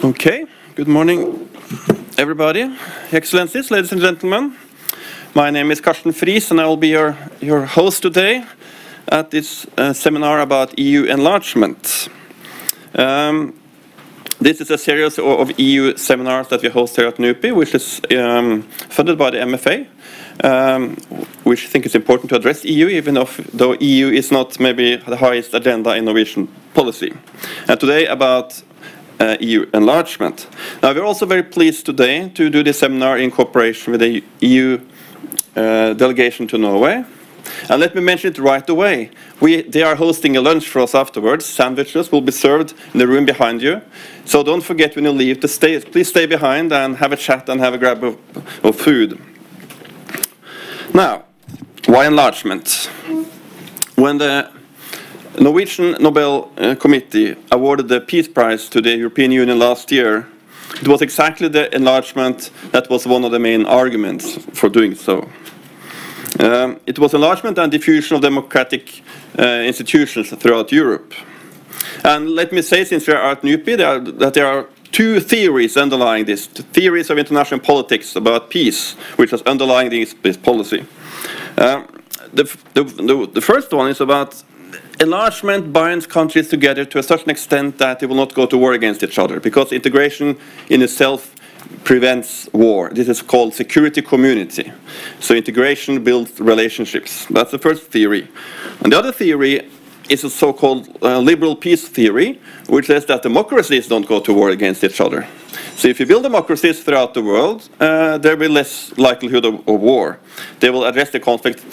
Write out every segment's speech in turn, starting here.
Okay, good morning, everybody. Excellencies, ladies and gentlemen. My name is Karsten Friis, and I will be your host today at this seminar about EU enlargement. This is a series of EU seminars that we host here at NUPI, which is funded by the MFA, which I think is important to address EU, even though EU is not maybe the highest agenda in Norwegian policy. And today about EU enlargement. Now, we're also very pleased today to do this seminar in cooperation with the EU delegation to Norway. And let me mention it right away. They are hosting a lunch for us afterwards. Sandwiches will be served in the room behind you. So don't forget when you leave to stay. Please stay behind and have a chat and have a grab of food. Now, why enlargement? When the Norwegian Nobel Committee awarded the Peace Prize to the European Union last year, it was exactly the enlargement that was one of the main arguments for doing so. It was enlargement and diffusion of democratic institutions throughout Europe. And let me say, since we are at NUPI, that there are two theories underlying this, the theories of international politics about peace, which is underlying this policy. The first one is about enlargement binds countries together to a certain extent that they will not go to war against each other, because integration in itself prevents war. This is called security community. So integration builds relationships. That's the first theory. And the other theory is a so-called liberal peace theory, which says that democracies don't go to war against each other. So if you build democracies throughout the world, there will be less likelihood of war. They will address the conflicts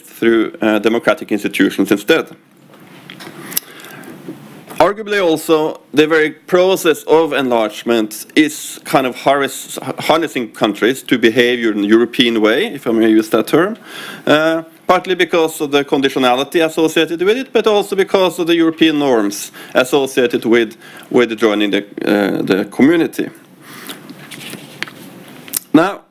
through democratic institutions instead. Arguably also, the very process of enlargement is kind of harnessing countries to behave in a European way, if I may use that term, partly because of the conditionality associated with it, but also because of the European norms associated with joining the community. Now,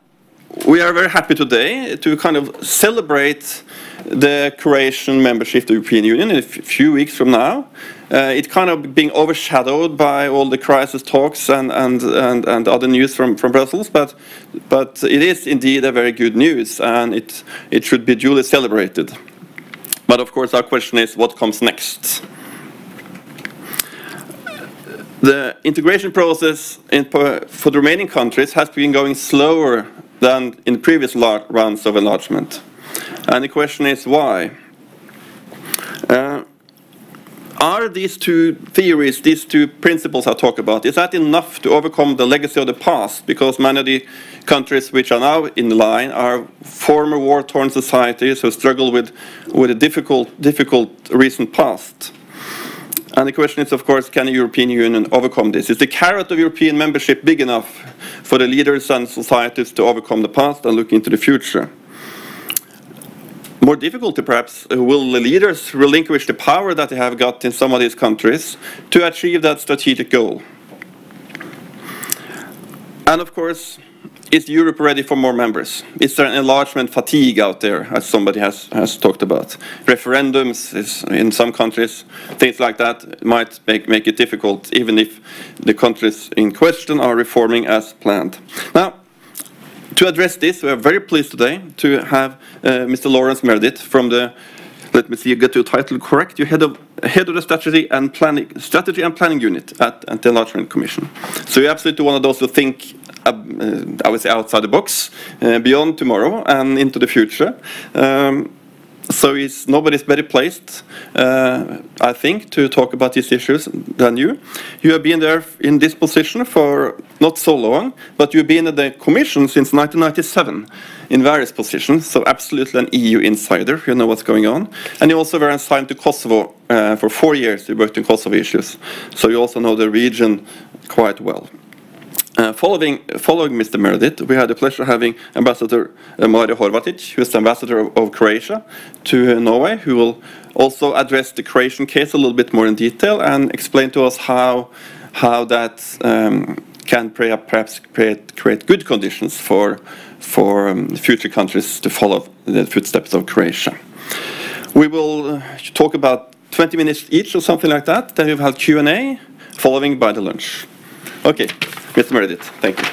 we are very happy today to kind of celebrate the Croatian membership of the European Union in a few weeks from now. It's kind of being overshadowed by all the crisis talks and other news from Brussels, but it is indeed a very good news, and it should be duly celebrated. But of course, our question is, what comes next? The integration process for the remaining countries has been going slower than in previous rounds of enlargement. And the question is why? Are these two theories, these two principles I talk about, is that enough to overcome the legacy of the past? Because many of the countries which are now in the line are former war-torn societies who struggle with a difficult recent past. And the question is, of course, can the European Union overcome this? Is the carrot of European membership big enough for the leaders and societies to overcome the past and look into the future? More difficulty, perhaps, will the leaders relinquish the power that they have got in some of these countries to achieve that strategic goal? And of course, is Europe ready for more members? Is there an enlargement fatigue out there, as somebody has talked about? Referendums in some countries, things like that might make it difficult, even if the countries in question are reforming as planned. Now, to address this, we are very pleased today to have Mr. Lawrence Meredith from the, let me see, you get your title correct, you're head of the Strategy and Planning Unit at the Enlargement Commission. So you're absolutely one of those who think, I would say, outside the box, beyond tomorrow and into the future. So nobody's better placed, I think, to talk about these issues than you. You have been there in this position for not so long, but you've been at the Commission since 1997 in various positions, so absolutely an EU insider. You know what's going on. And you also were assigned to Kosovo for 4 years. You worked in Kosovo issues, so you also know the region quite well. Following Mr. Meredith, we had the pleasure of having Ambassador Mario Horvatic, who is the ambassador of Croatia to Norway, who will also address the Croatian case a little bit more in detail and explain to us how that can perhaps create good conditions for future countries to follow the footsteps of Croatia. We will talk about 20 minutes each or something like that. Then we'll have Q&A, following by the lunch. Okay, Mr. Meredith, thank you.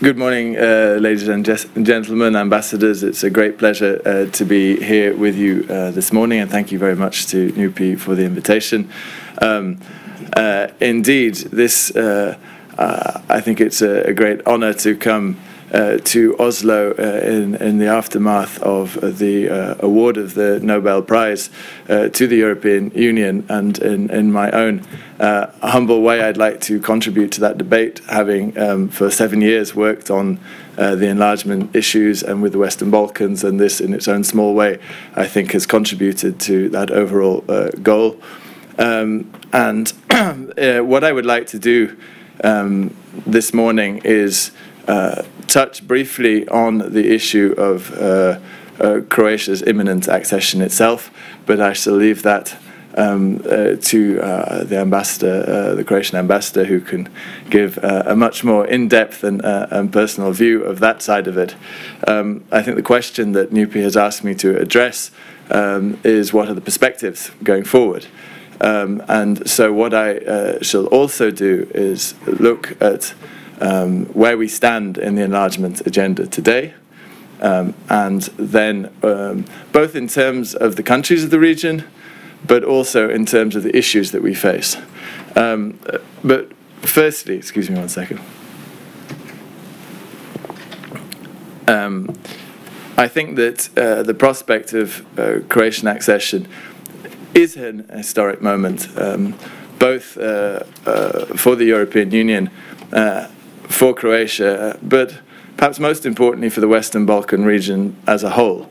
Good morning, ladies and gentlemen, ambassadors. It's a great pleasure to be here with you this morning, and thank you very much to NUPI for the invitation. Indeed, this I think it's a great honor to come to Oslo in the aftermath of the award of the Nobel Prize to the European Union, and in my own humble way I'd like to contribute to that debate, having for 7 years worked on the enlargement issues and with the Western Balkans, and this in its own small way I think has contributed to that overall goal. And what I would like to do this morning is touch briefly on the issue of Croatia's imminent accession itself, but I shall leave that to the ambassador, the Croatian ambassador, who can give a much more in-depth and personal view of that side of it. I think the question that NUPI has asked me to address is, what are the perspectives going forward? And so what I shall also do is look at where we stand in the enlargement agenda today, and then both in terms of the countries of the region, but also in terms of the issues that we face. But firstly, excuse me one second. I think that the prospect of Croatian accession is an historic moment, both for the European Union, for Croatia, but perhaps most importantly for the Western Balkan region as a whole.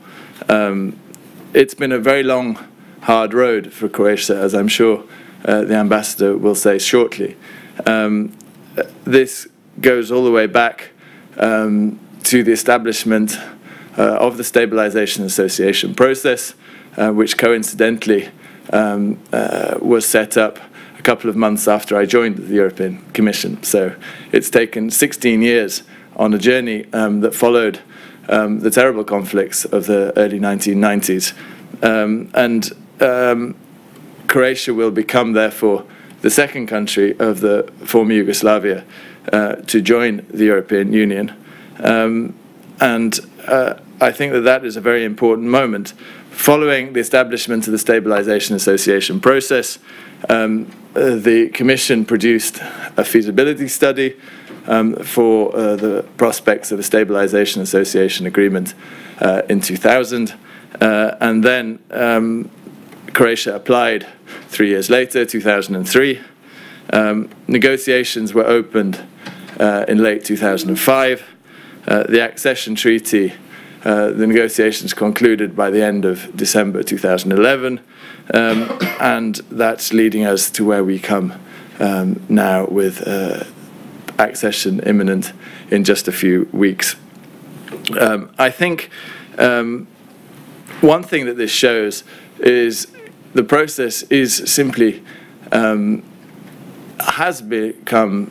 It's been a very long, hard road for Croatia, as I'm sure the ambassador will say shortly. This goes all the way back to the establishment of the Stabilization Association process, which coincidentally was set up a couple of months after I joined the European Commission. So it's taken 16 years on a journey that followed the terrible conflicts of the early 1990s. And Croatia will become, therefore, the second country of the former Yugoslavia to join the European Union. And I think that that is a very important moment. Following the establishment of the Stabilization Association process, the Commission produced a feasibility study for the prospects of a Stabilization Association agreement in 2000, and then Croatia applied 3 years later, 2003. Negotiations were opened in late 2005. The accession treaty, the negotiations concluded by the end of December 2011, and that's leading us to where we come now, with accession imminent in just a few weeks. I think one thing that this shows is the process is simply has become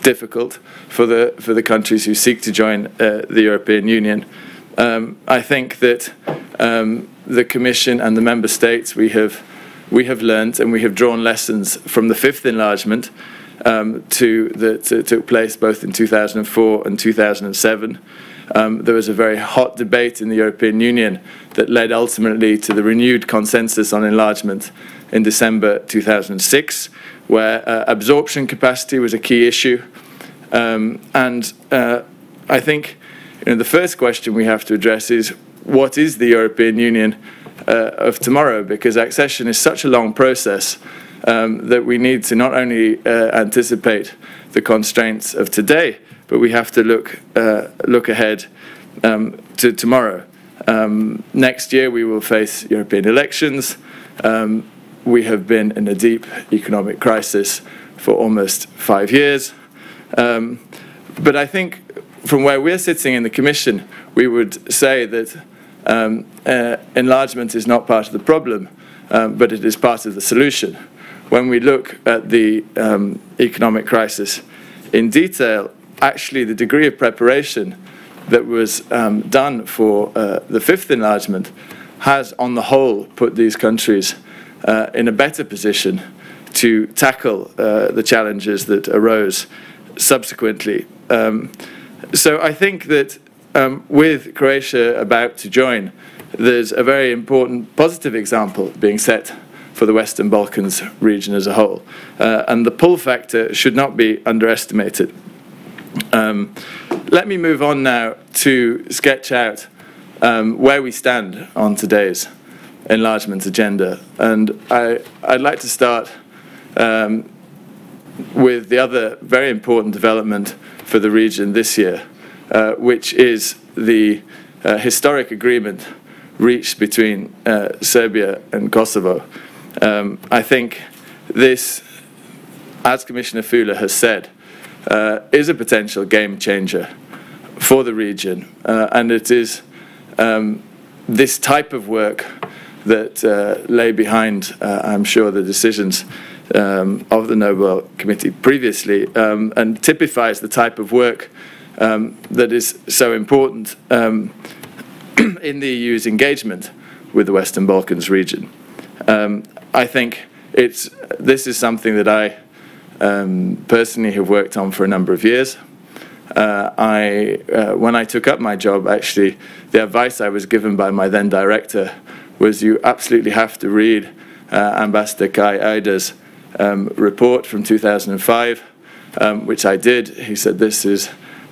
difficult for the countries who seek to join the European Union. I think that the Commission and the Member States, we have learned and we have drawn lessons from the fifth enlargement that took place both in 2004 and 2007. There was a very hot debate in the European Union that led ultimately to the renewed consensus on enlargement in December 2006, where absorption capacity was a key issue. And I think the first question we have to address is, what is the European Union of tomorrow? Because accession is such a long process that we need to not only anticipate the constraints of today, but we have to look ahead to tomorrow. Next year we will face European elections. We have been in a deep economic crisis for almost 5 years. But I think from where we're sitting in the Commission, we would say that enlargement is not part of the problem, but it is part of the solution. When we look at the economic crisis in detail, actually the degree of preparation that was done for the fifth enlargement has, on the whole, put these countries in a better position to tackle the challenges that arose subsequently. So I think that with Croatia about to join, there's a very important positive example being set for the Western Balkans region as a whole. And the pull factor should not be underestimated. Let me move on now to sketch out where we stand on today's enlargement agenda. And I'd like to start with the other very important development for the region this year, which is the historic agreement reached between Serbia and Kosovo. I think this, as Commissioner Füle has said, is a potential game changer for the region, and it is this type of work that lay behind, I'm sure, the decisions of the Nobel Committee previously, and typifies the type of work that is so important in the EU's engagement with the Western Balkans region. I think this is something that I personally have worked on for a number of years. When I took up my job, actually, the advice I was given by my then director was you absolutely have to read Ambassador Kai Eider's report from 2005, which I did. He said this is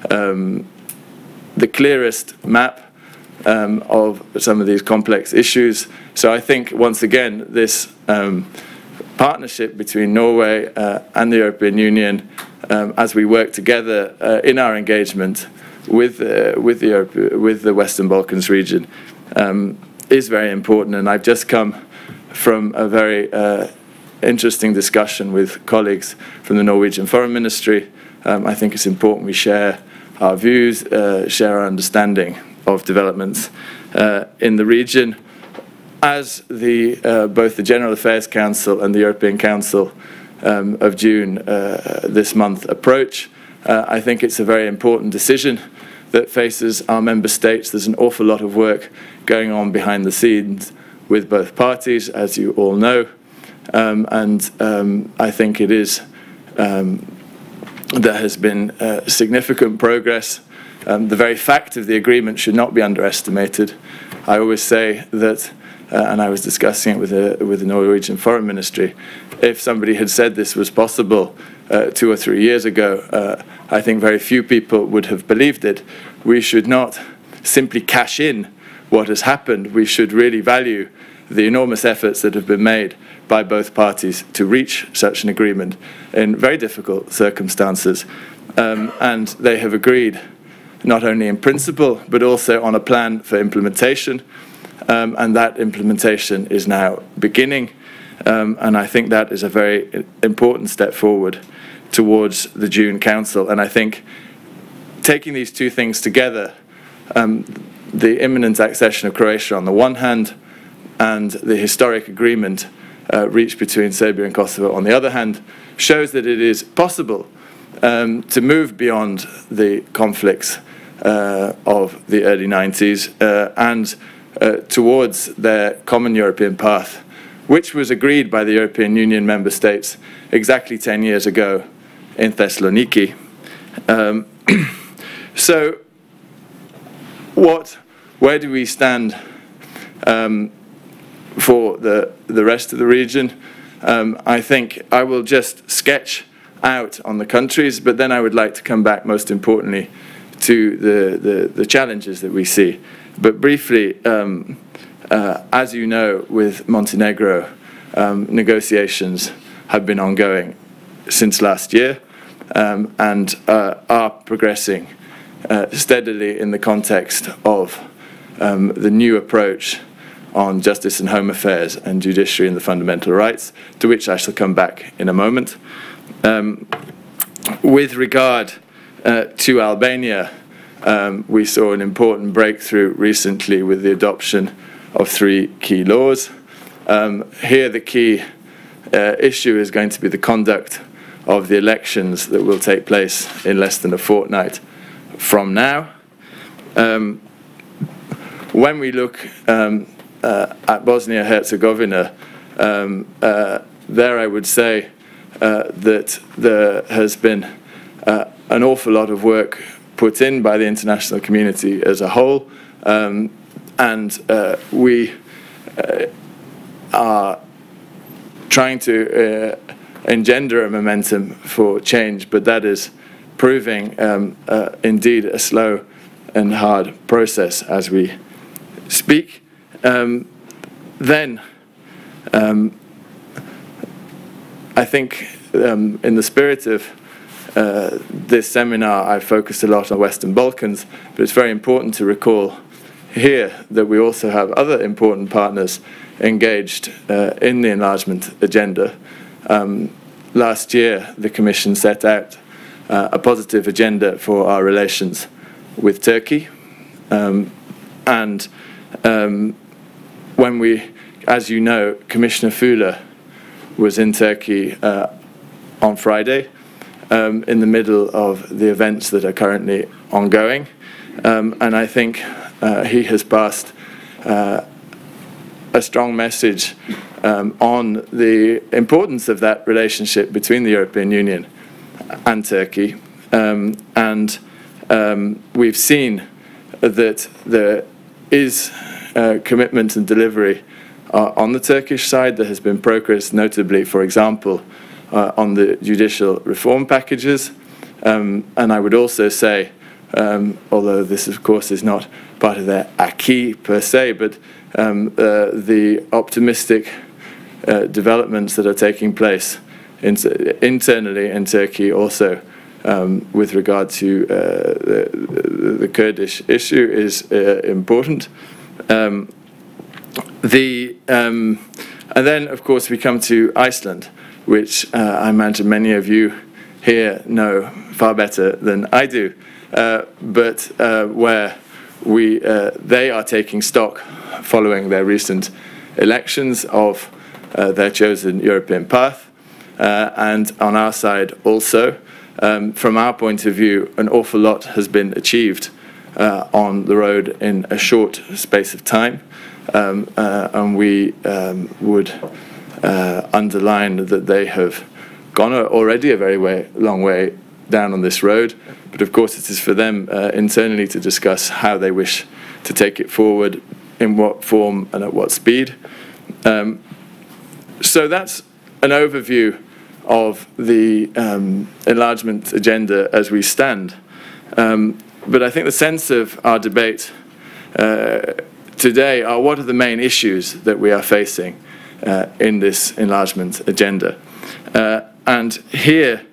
the clearest map of some of these complex issues. So I think, once again, this partnership between Norway and the European Union, as we work together in our engagement with the Western Balkans region, is very important. And I've just come from a very interesting discussion with colleagues from the Norwegian Foreign Ministry. I think it's important we share our views, share our understanding of developments in the region. As both the General Affairs Council and the European Council of June this month approach, I think it's a very important decision that faces our member states. There's an awful lot of work going on behind the scenes with both parties, as you all know, and I think it is there has been significant progress. The very fact of the agreement should not be underestimated. I always say that, and I was discussing it with the Norwegian Foreign Ministry, if somebody had said this was possible 2 or 3 years ago, I think very few people would have believed it. We should not simply cash in what has happened. We should really value the enormous efforts that have been made by both parties to reach such an agreement in very difficult circumstances. And they have agreed not only in principle, but also on a plan for implementation. And that implementation is now beginning. And I think that is a very important step forward towards the June Council. And I think taking these two things together, the imminent accession of Croatia on the one hand, and the historic agreement reached between Serbia and Kosovo on the other hand, shows that it is possible to move beyond the conflicts of the early 90s and towards their common European path, which was agreed by the European Union member states exactly 10 years ago in Thessaloniki. So where do we stand for the rest of the region? I think I will just sketch out on the countries, but then I would like to come back most importantly to the challenges that we see. But briefly, as you know, with Montenegro, negotiations have been ongoing since last year and are progressing steadily in the context of the new approach on justice and home affairs and judiciary and the fundamental rights, to which I shall come back in a moment. With regard to Albania, we saw an important breakthrough recently with the adoption of 3 key laws. Here the key issue is going to be the conduct of the elections that will take place in less than a fortnight from now. When we look at Bosnia-Herzegovina, there I would say that there has been an awful lot of work put in by the international community as a whole, and we are trying to engender a momentum for change, but that is proving indeed a slow and hard process as we speak. Then I think in the spirit of this seminar, I focused a lot on Western Balkans, but it's very important to recall here that we also have other important partners engaged in the enlargement agenda. Last year, the Commission set out a positive agenda for our relations with Turkey, and when we, as you know, Commissioner Füle was in Turkey on Friday, in the middle of the events that are currently ongoing, and I think he has passed a strong message on the importance of that relationship between the European Union and Turkey, and we've seen that there is commitment and delivery on the Turkish side. There has been progress, notably, for example, on the judicial reform packages, and I would also say, although this of course is not part of their acquis per se, but the optimistic developments that are taking place internally in Turkey also with regard to the Kurdish issue is important. And then, of course, we come to Iceland, which I imagine many of you here know far better than I do, but where they are taking stock following their recent elections of their chosen European path, and on our side also, from our point of view, an awful lot has been achieved on the road in a short space of time, and we would underline that they have gone already a very long way down on this road, but of course it is for them internally to discuss how they wish to take it forward, in what form and at what speed. So that's an overview of the enlargement agenda as we stand. But I think the sense of our debate today are what are the main issues that we are facing in this enlargement agenda. And here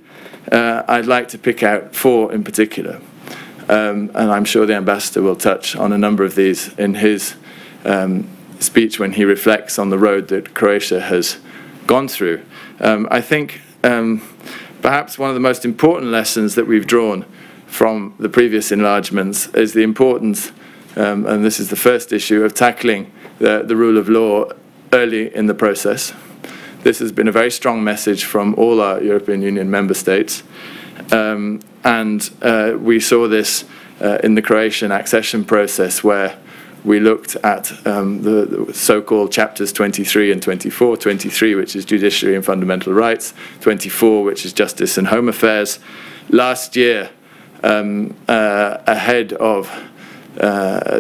I'd like to pick out 4 in particular. And I'm sure the ambassador will touch on a number of these in his speech when he reflects on the road that Croatia has gone through. I think perhaps one of the most important lessons that we've drawn from the previous enlargements is the importance, and this is the first issue, of tackling the rule of law early in the process. This has been a very strong message from all our European Union member states, and we saw this in the Croatian accession process, where we looked at the so-called chapters 23 and 24, 23 which is judiciary and fundamental rights, 24 which is justice and home affairs. Last year, ahead of,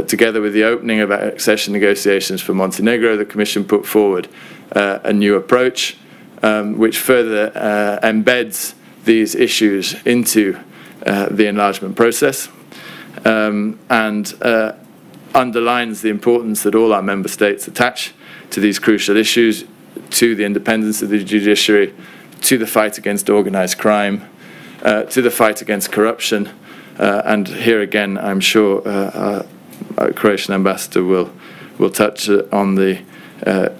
together with the opening of accession negotiations for Montenegro, the Commission put forward a new approach which further embeds these issues into the enlargement process, and underlines the importance that all our member states attach to these crucial issues, to the independence of the judiciary, to the fight against organised crime, to the fight against corruption, and here again I'm sure our Croatian ambassador will touch on the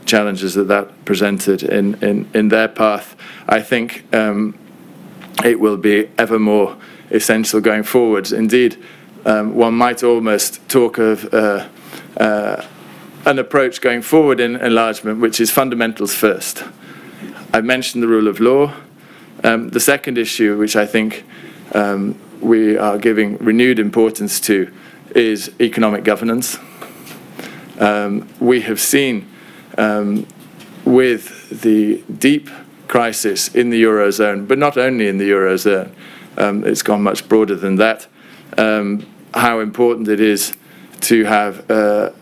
challenges that presented in their path. I think it will be ever more essential going forwards. Indeed, one might almost talk of an approach going forward in enlargement which is fundamentals first. I've mentioned the rule of law. The second issue, which I think we are giving renewed importance to, is economic governance. We have seen with the deep crisis in the Eurozone, but not only in the Eurozone, it's gone much broader than that, how important it is to have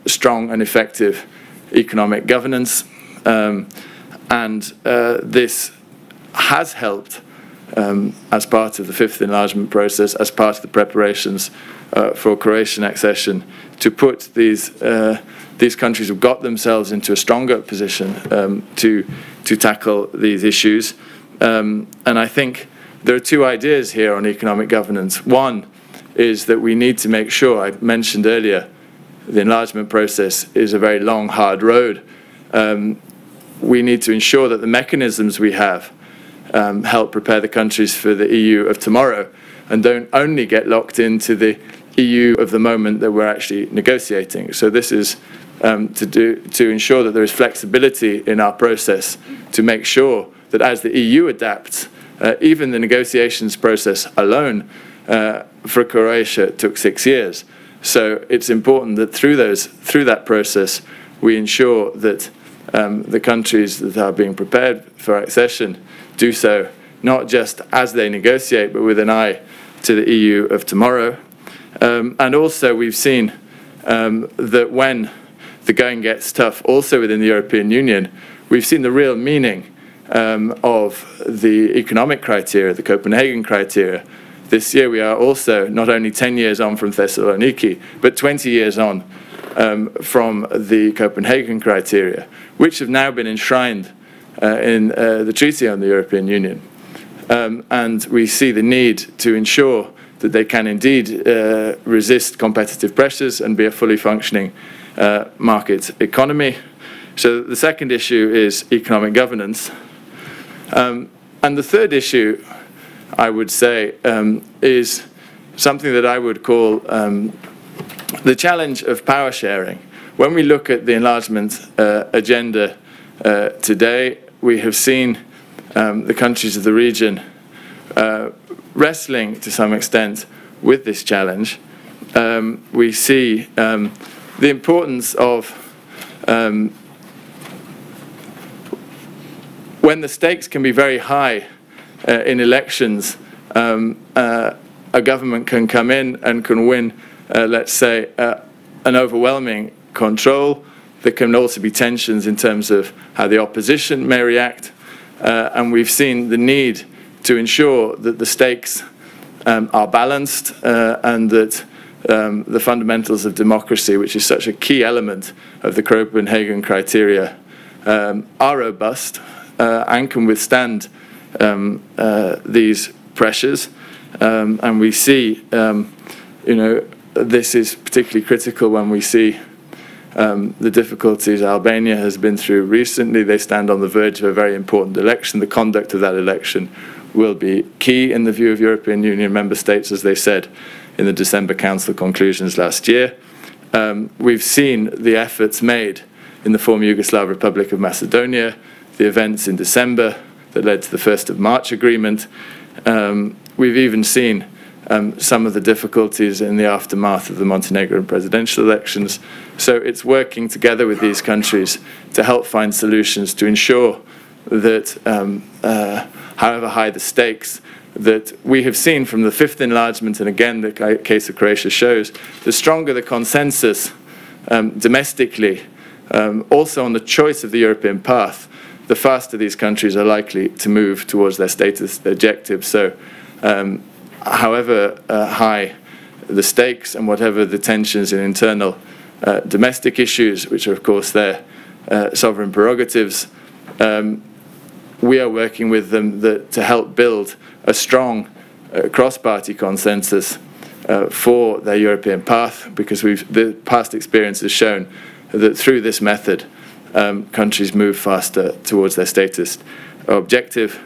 strong and effective economic governance. And this has helped as part of the fifth enlargement process, as part of the preparations for Croatian accession, to put these countries who've got themselves into a stronger position to tackle these issues. And I think there are two ideas here on economic governance. One is that we need to make sure, I mentioned earlier, the enlargement process is a very long, hard road. We need to ensure that the mechanisms we have help prepare the countries for the EU of tomorrow, and don't only get locked into the EU of the moment that we're actually negotiating. So this is to ensure that there is flexibility in our process to make sure that as the EU adapts, even the negotiations process alone for Croatia took 6 years. So it's important that through that process we ensure that the countries that are being prepared for accession do so not just as they negotiate, but with an eye to the EU of tomorrow. And also we've seen that when the going gets tough, also within the European Union, we've seen the real meaning of the economic criteria, the Copenhagen criteria. This year we are also not only 10 years on from Thessaloniki, but 20 years on from the Copenhagen criteria, which have now been enshrined in the Treaty on the European Union. And we see the need to ensure that they can indeed resist competitive pressures and be a fully functioning market economy. So the second issue is economic governance. And the third issue, I would say, is something that I would call the challenge of power sharing. When we look at the enlargement agenda today, we have seen the countries of the region wrestling to some extent with this challenge. We see the importance of when the stakes can be very high in elections, a government can come in and can win, let's say, an overwhelming control. There can also be tensions in terms of how the opposition may react. And we've seen the need to ensure that the stakes are balanced and that the fundamentals of democracy, which is such a key element of the Copenhagen criteria, are robust and can withstand these pressures. And we see, this is particularly critical when we see the difficulties Albania has been through recently. They stand on the verge of a very important election. The conduct of that election will be key in the view of European Union member states, as they said in the December Council conclusions last year. We've seen the efforts made in the former Yugoslav Republic of Macedonia, the events in December that led to the 1st of March agreement. We've even seen some of the difficulties in the aftermath of the Montenegrin presidential elections. So it's working together with these countries to help find solutions to ensure that, however high the stakes, that we have seen from the fifth enlargement, and again the case of Croatia shows, the stronger the consensus domestically, also on the choice of the European path, the faster these countries are likely to move towards their status objectives. So however high the stakes and whatever the tensions in internal domestic issues, which are of course their sovereign prerogatives, we are working with them to help build a strong cross-party consensus for their European path, because the past experience has shown that through this method countries move faster towards their status objective.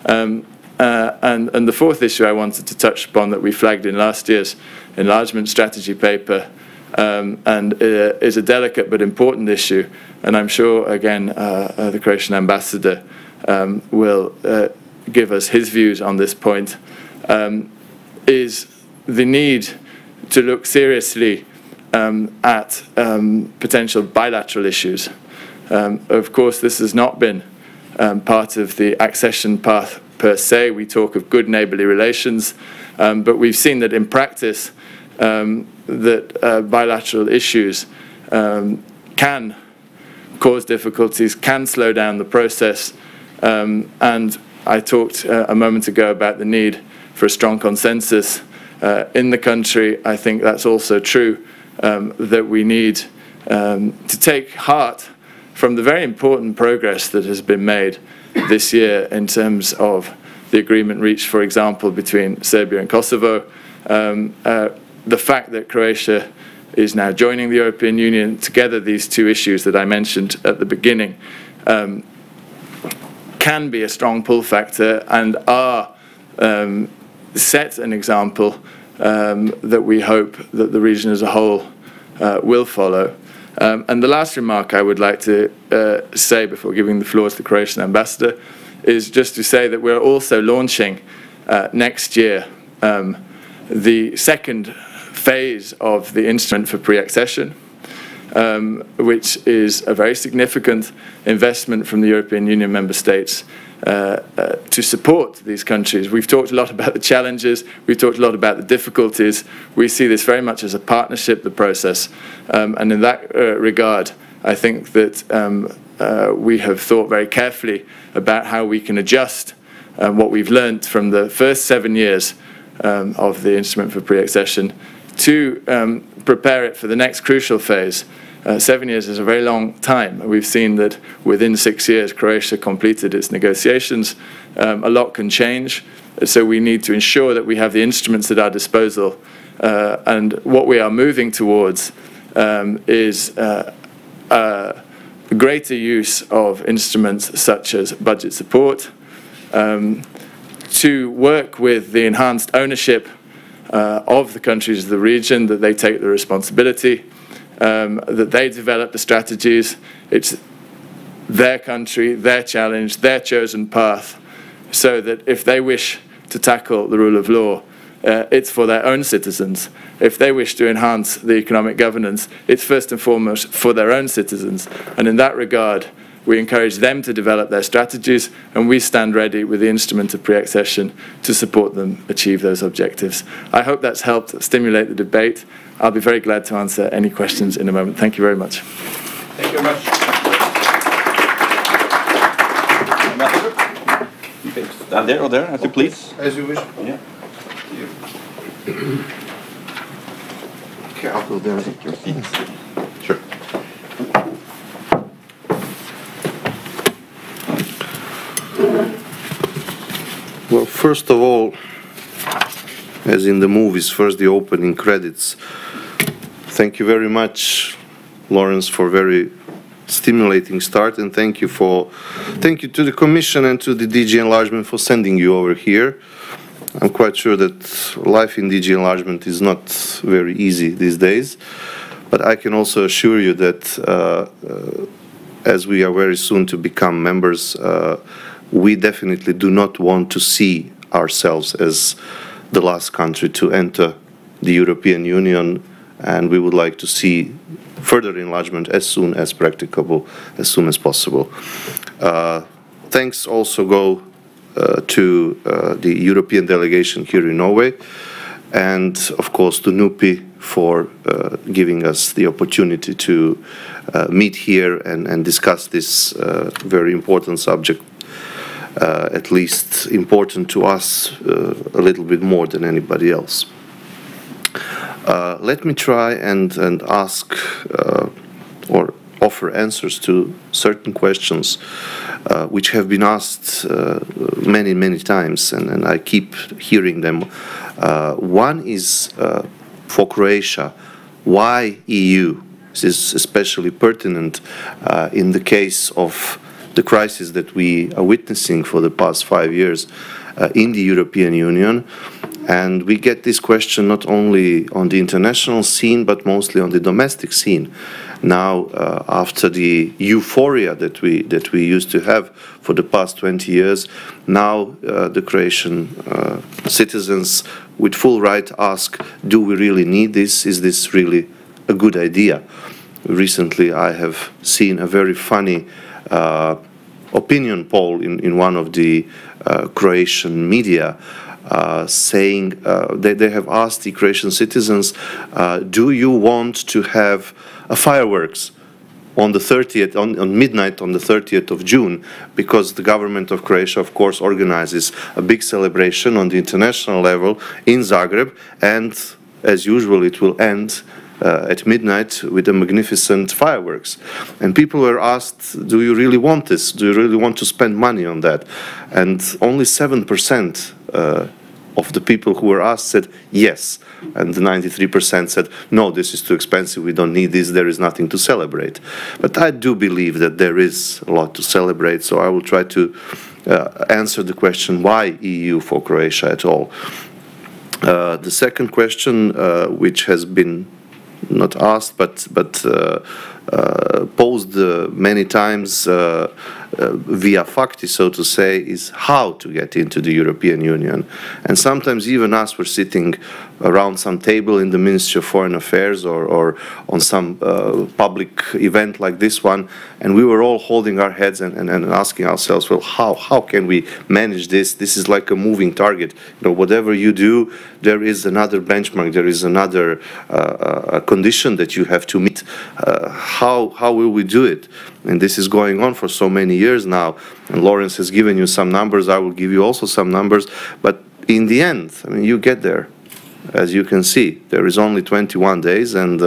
And the fourth issue I wanted to touch upon that we flagged in last year's enlargement strategy paper, and is a delicate but important issue, and I'm sure again the Croatian ambassador will give us his views on this point, is the need to look seriously at potential bilateral issues. Of course, this has not been part of the accession path per se. We talk of good neighbourly relations, but we've seen that in practice that bilateral issues can cause difficulties, can slow down the process, and I talked a moment ago about the need for a strong consensus in the country. I think that's also true, that we need to take heart from the very important progress that has been made this year in terms of the agreement reached, for example, between Serbia and Kosovo. The fact that Croatia is now joining the European Union, together these two issues that I mentioned at the beginning, can be a strong pull factor and are set an example that we hope that the region as a whole will follow. And the last remark I would like to say before giving the floor to the Croatian ambassador is just to say that we're also launching next year the second phase of the instrument for pre-accession, which is a very significant investment from the European Union member states to support these countries. We've talked a lot about the challenges, we've talked a lot about the difficulties. We see this very much as a partnership, the process, and in that regard, I think that we have thought very carefully about how we can adjust what we've learnt from the first 7 years of the instrument for pre-accession to prepare it for the next crucial phase. 7 years is a very long time. We've seen that within 6 years Croatia completed its negotiations. A lot can change, so we need to ensure that we have the instruments at our disposal, and what we are moving towards is greater use of instruments such as budget support, to work with the enhanced ownership of the countries of the region, that they take the responsibility, that they develop the strategies. It's their country, their challenge, their chosen path, so that if they wish to tackle the rule of law, it's for their own citizens. If they wish to enhance the economic governance, it's first and foremost for their own citizens. And in that regard, we encourage them to develop their strategies, and we stand ready with the instrument of pre-accession to support them achieve those objectives. I hope that's helped stimulate the debate. I'll be very glad to answer any questions in a moment. Thank you very much. Thank you very much. You can stand there or there, as you please. As you wish. Yeah. Okay, I'll go there. Take your seat. Sure. Well, first of all, as in the movies, first the opening credits. Thank you very much, Lawrence, for very stimulating start, and thank you to the Commission and to the DG Enlargement for sending you over here. I'm quite sure that life in DG Enlargement is not very easy these days, but I can also assure you that as we are very soon to become members, we definitely do not want to see ourselves as the last country to enter the European Union, and we would like to see further enlargement as soon as practicable, as soon as possible. Thanks also go to the European Delegation here in Norway, and of course to NUPI for giving us the opportunity to meet here and discuss this very important subject, at least important to us a little bit more than anybody else. Let me try and ask or offer answers to certain questions which have been asked many times, and I keep hearing them. One is for Croatia, why EU? This is especially pertinent in the case of the crisis that we are witnessing for the past 5 years in the European Union, And we get this question not only on the international scene, but mostly on the domestic scene. Now, after the euphoria that we used to have for the past 20 years, now the Croatian citizens with full right ask, do we really need this? Is this really a good idea? Recently, I have seen a very funny opinion poll in one of the Croatian media saying they have asked the Croatian citizens, do you want to have a fireworks on the 30th, on midnight on the 30th of June, because the government of Croatia, of course, organizes a big celebration on the international level in Zagreb, and as usual, it will end at midnight with a magnificent fireworks. And people were asked, do you really want this? Do you really want to spend money on that? And only 7% of the people who were asked said yes, and 93% said no, this is too expensive, we don't need this, there is nothing to celebrate. But I do believe that there is a lot to celebrate, so I will try to answer the question, why EU for Croatia at all? The second question, which has been not asked but posed many times via facti, so to say, is how to get into the European Union. And sometimes even us were sitting around some table in the Ministry of Foreign Affairs or on some public event like this one, and we were all holding our heads and asking ourselves, well, how can we manage this? This is like a moving target. You know, whatever you do, there is another benchmark, there is another condition that you have to meet. How will we do it? And this is going on for so many years now. And Lawrence has given you some numbers. I will give you also some numbers. But in the end, I mean, you get there. As you can see, there is only 21 days. And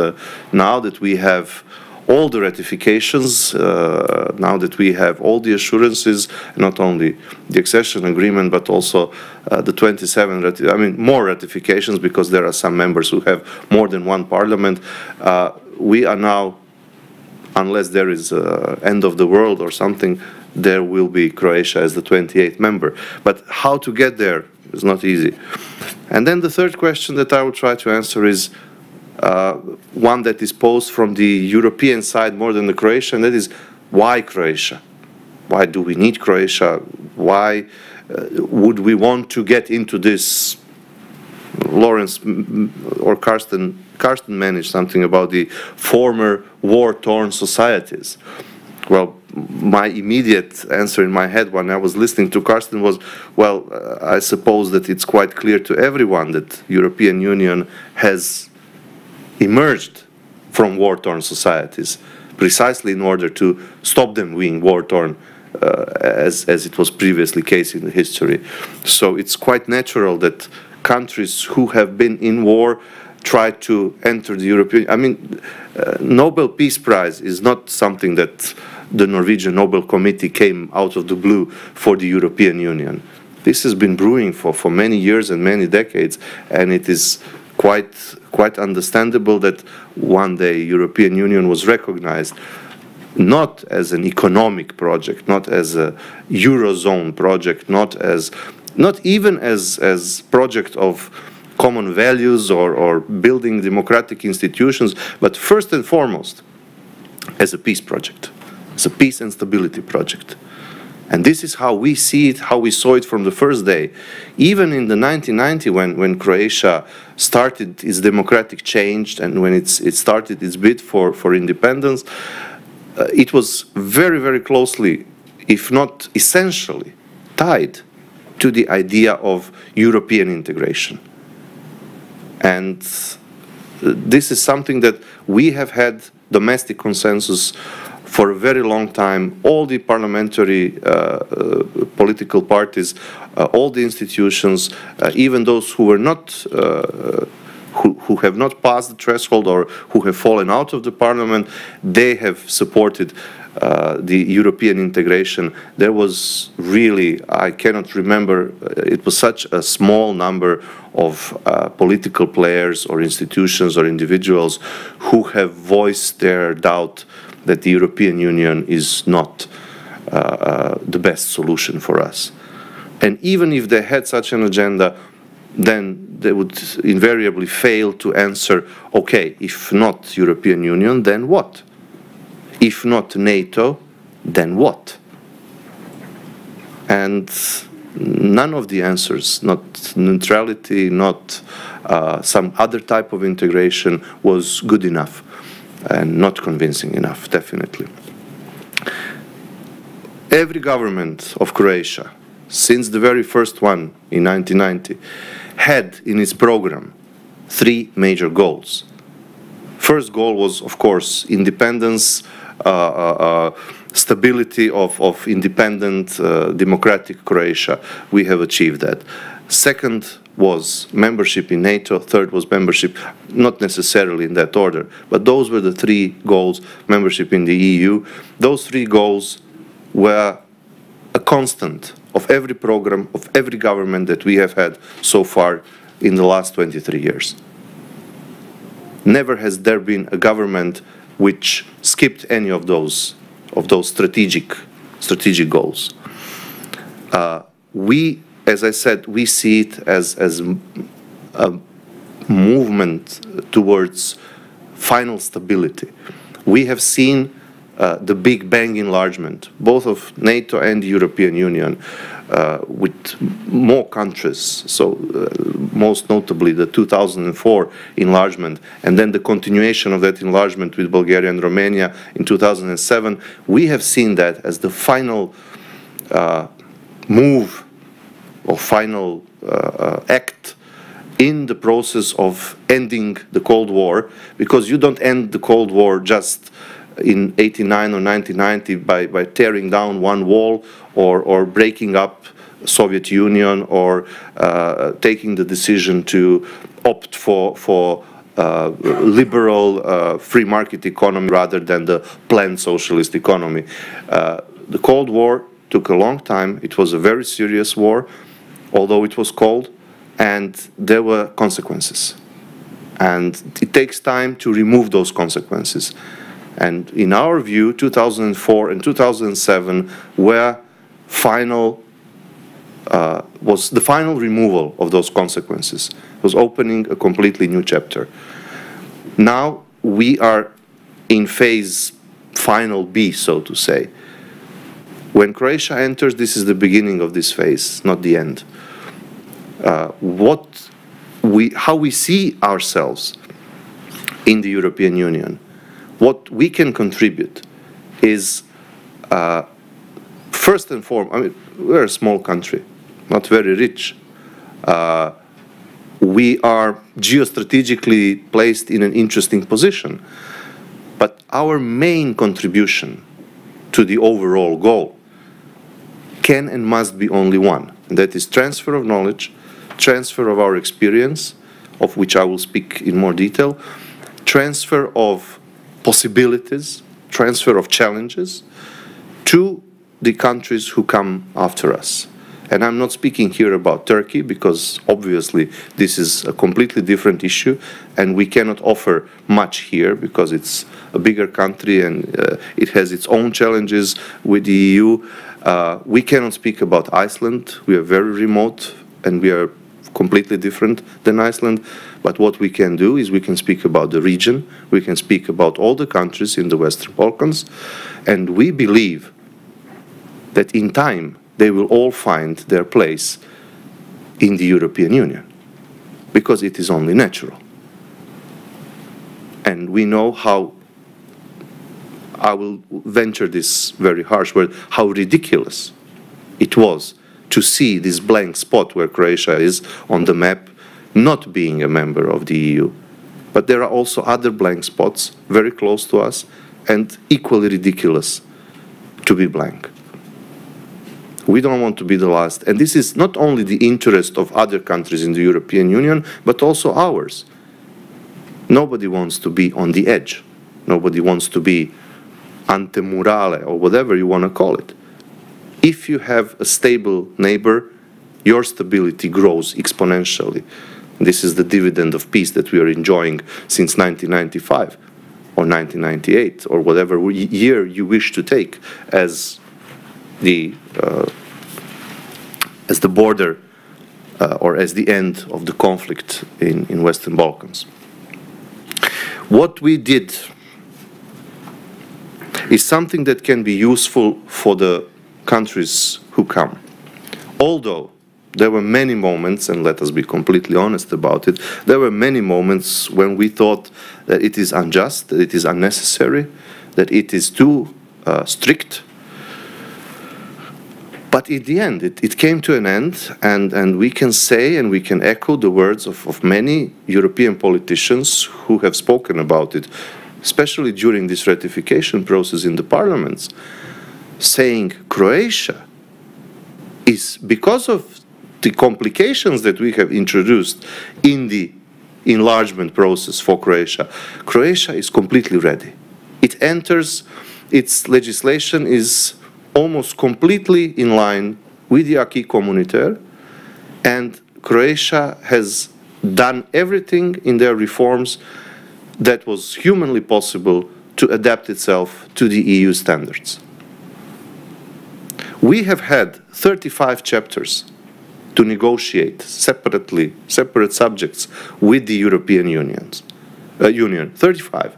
now that we have all the ratifications, now that we have all the assurances, not only the accession agreement, but also the 27, more ratifications, because there are some members who have more than one parliament. We are now, unless there is end of the world or something, there will be Croatia as the 28th member. But how to get there is not easy. And then the third question that I will try to answer is one that is posed from the European side more than the Croatian, that is, why Croatia? Why do we need Croatia? Why would we want to get into this? Lawrence or Karsten managed something about the former war-torn societies. Well, my immediate answer in my head when I was listening to Karsten was, well, I suppose that it's quite clear to everyone that European Union has emerged from war-torn societies precisely in order to stop them being war-torn as it was previously the case in the history. So it's quite natural that countries who have been in war try to enter the European. Nobel Peace Prize is not something that the Norwegian Nobel Committee came out of the blue for the European Union. This has been brewing for many years and many decades, and it is quite understandable that one day European Union was recognized not as an economic project, not as a Eurozone project, not even as project of common values or building democratic institutions, but first and foremost as a peace project, as a peace and stability project. And this is how we see it, how we saw it from the first day. Even in the 1990, when Croatia started its democratic change and when it started its bid for independence, it was very, very closely, if not essentially, tied to the idea of European integration. And this is something that we have had domestic consensus for a very long time. All the parliamentary political parties, all the institutions, even those who were not who have not passed the threshold or who have fallen out of the parliament, they have supported the European integration. There was really, I cannot remember, it was such a small number of political players or institutions or individuals who have voiced their doubt that the European Union is not the best solution for us. And even if they had such an agenda, then they would invariably fail to answer, okay, if not European Union, then what? If not NATO, then what? And none of the answers, not neutrality, not some other type of integration, was good enough and not convincing enough, definitely. Every government of Croatia, since the very first one in 1990, had in its program 3 major goals. First goal was, of course, independence, stability of independent, democratic Croatia. We have achieved that. Second was membership in NATO. Third was membership, not necessarily in that order, but those were the 3 goals. Membership in the EU. Those 3 goals were a constant of every program, of every government that we have had so far in the last 23 years. Never has there been a government which skipped any of those strategic goals. We, as I said, we see it as a movement towards final stability. We have seen the Big Bang enlargement, both of NATO and the European Union, with more countries, so most notably the 2004 enlargement, and then the continuation of that enlargement with Bulgaria and Romania in 2007. We have seen that as the final move or final act in the process of ending the Cold War, because you don't end the Cold War just in 89 or 1990 by tearing down one wall or breaking up Soviet Union or taking the decision to opt for liberal free market economy rather than the planned socialist economy. The Cold War took a long time. It was a very serious war, although it was cold, and there were consequences. And it takes time to remove those consequences. And in our view, 2004 and 2007 were was the final removal of those consequences. It was opening a completely new chapter. Now we are in phase final B, so to say. When Croatia enters, this is the beginning of this phase, not the end. How we see ourselves in the European Union, what we can contribute is, first and foremost, I mean, we're a small country, not very rich. We are geostrategically placed in an interesting position. But our main contribution to the overall goal can and must be only one, and that is transfer of knowledge, transfer of our experience, of which I will speak in more detail, transfer of possibilities, transfer of challenges to the countries who come after us. And I'm not speaking here about Turkey, because obviously this is a completely different issue, and we cannot offer much here because it's a bigger country and it has its own challenges with the EU. We cannot speak about Iceland. We are very remote and we are completely different than Iceland. But what we can do is we can speak about the region, we can speak about all the countries in the Western Balkans, and we believe that in time they will all find their place in the European Union, because it is only natural. And we know how, I will venture this very harsh word, how ridiculous it was to see this blank spot where Croatia is on the map, not being a member of the EU. But there are also other blank spots very close to us and equally ridiculous to be blank. We don't want to be the last. And this is not only the interest of other countries in the European Union, but also ours. Nobody wants to be on the edge. Nobody wants to be antemurale, or whatever you want to call it. If you have a stable neighbor, your stability grows exponentially. This is the dividend of peace that we are enjoying since 1995 or 1998 or whatever year you wish to take as the border or as the end of the conflict in Western Balkans. What we did is something that can be useful for the countries who come. Although there were many moments, and let us be completely honest about it, there were many moments when we thought that it is unjust, that it is unnecessary, that it is too strict. But in the end, it came to an end, and we can say and we can echo the words of many European politicians who have spoken about it, especially during this ratification process in the parliaments, saying Croatia is, because of the complications that we have introduced in the enlargement process for Croatia, Croatia is completely ready. It enters, its legislation is almost completely in line with the acquis communautaire, and Croatia has done everything in their reforms that was humanly possible to adapt itself to the EU standards. We have had 35 chapters to negotiate separately, separate subjects with the European Union. 35.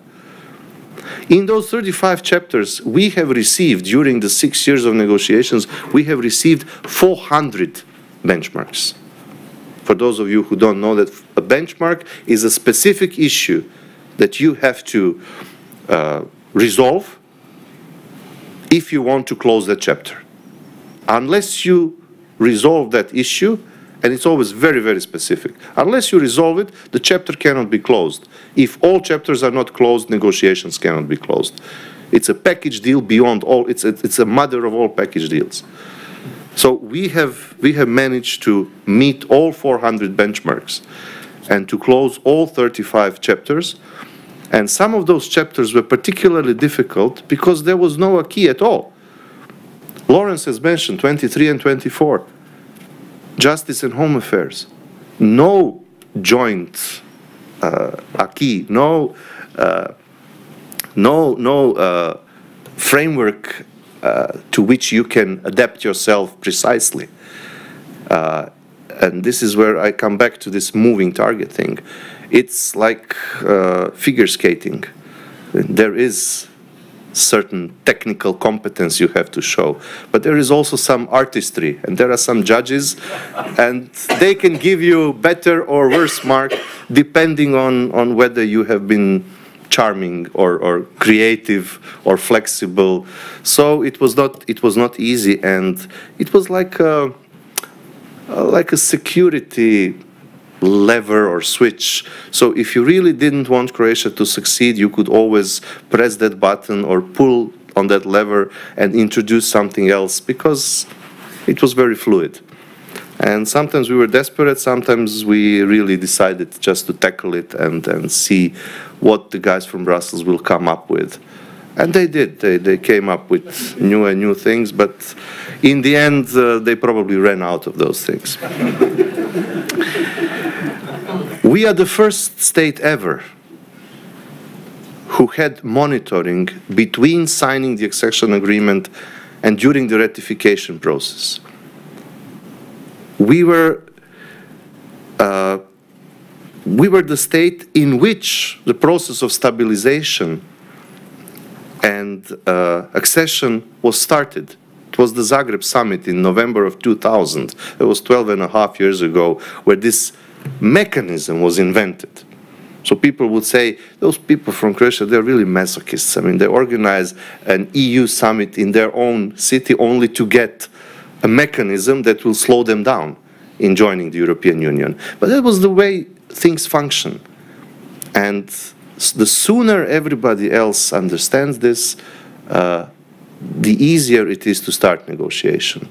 In those 35 chapters, we have received, during the 6 years of negotiations, we have received 400 benchmarks. For those of you who don't know, that a benchmark is a specific issue that you have to resolve if you want to close that chapter. Unless you resolve that issue, and it's always very, very specific. Unless you resolve it, the chapter cannot be closed. If all chapters are not closed, negotiations cannot be closed. It's a package deal beyond all, it's a mother of all package deals. So we have managed to meet all 400 benchmarks and to close all 35 chapters. And some of those chapters were particularly difficult because there was no acquis at all. Lawrence has mentioned 23 and 24. Justice and Home Affairs, no joint acquis, no framework to which you can adapt yourself precisely. And this is where I come back to this moving target thing. It's like figure skating. There is certain technical competence you have to show, but there is also some artistry, and there are some judges, and they can give you better or worse mark depending on whether you have been charming or creative or flexible. So it was not easy, and it was like a security lever or switch. So if you really didn't want Croatia to succeed, you could always press that button or pull on that lever and introduce something else, because it was very fluid. And sometimes we were desperate, sometimes we really decided just to tackle it and see what the guys from Brussels will come up with. And they did. They came up with new things, but in the end, they probably ran out of those things. We are the first state ever who had monitoring between signing the accession agreement and during the ratification process. We were the state in which the process of stabilization and accession was started. It was the Zagreb summit in November of 2000. It was 12.5 years ago, where this mechanism was invented. So people would say, those people from Croatia, they're really masochists. I mean, they organize an EU summit in their own city only to get a mechanism that will slow them down in joining the European Union. But that was the way things function. And the sooner everybody else understands this, the easier it is to start negotiation.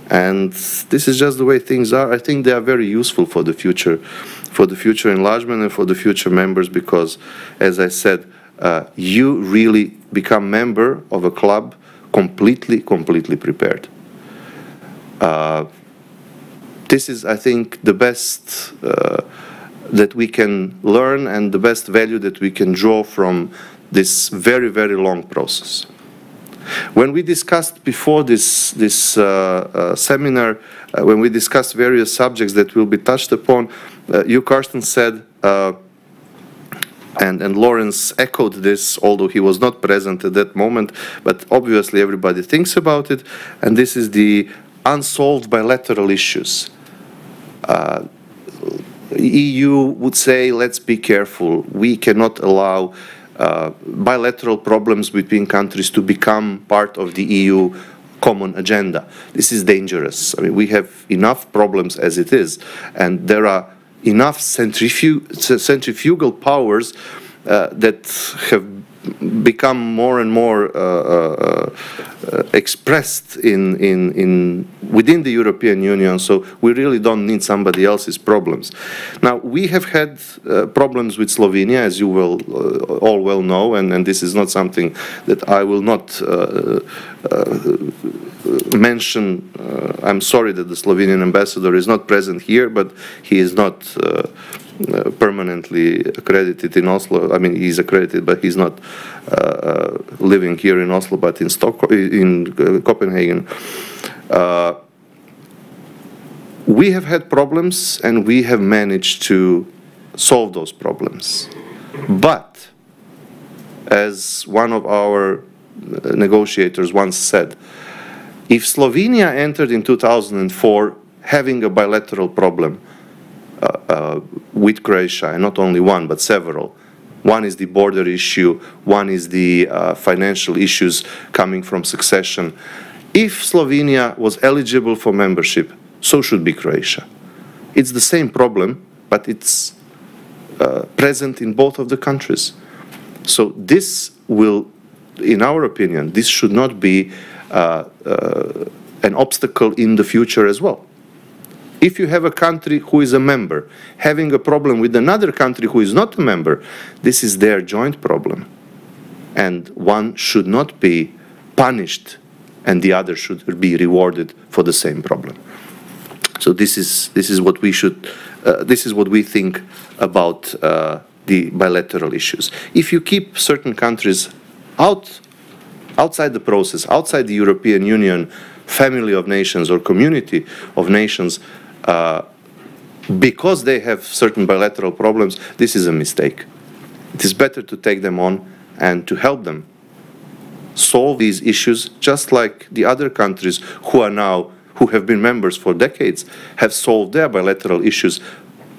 And this is just the way things are. I think they are very useful for the future enlargement and for the future members, because, as I said, you really become member of a club completely prepared. This is, I think, the best that we can learn and the best value that we can draw from this very long process. When we discussed before this seminar, when we discussed various subjects that will be touched upon, you, Carsten, said, and Lawrence echoed this, although he was not present at that moment, but obviously everybody thinks about it, and this is the unsolved bilateral issues. EU would say, let's be careful. We cannot allow bilateral problems between countries to become part of the EU common agenda. This is dangerous. I mean, we have enough problems as it is, and there are enough centrifugal powers that have become more and more expressed within the European Union, so we really don't need somebody else's problems. Now, we have had problems with Slovenia, as you will all well know, and this is not something that I will not mention. I'm sorry that the Slovenian ambassador is not present here, but he is not permanently accredited in Oslo. I mean, he's accredited, but he's not living here in Oslo, but in Copenhagen. We have had problems, and we have managed to solve those problems. But, as one of our negotiators once said, if Slovenia entered in 2004 having a bilateral problem with Croatia, and not only one, but several. One is the border issue, one is the financial issues coming from succession. If Slovenia was eligible for membership, so should be Croatia. It's the same problem, but it's present in both of the countries. So this will, in our opinion, this should not be an obstacle in the future as well. If you have a country who is a member having a problem with another country who is not a member, this is their joint problem. And one should not be punished and the other should be rewarded for the same problem. So this is what we should, this is what we think about the bilateral issues. If you keep certain countries outside the process, outside the European Union family of nations or community of nations, because they have certain bilateral problems, this is a mistake. It is better to take them on and to help them solve these issues, just like the other countries who have been members for decades, have solved their bilateral issues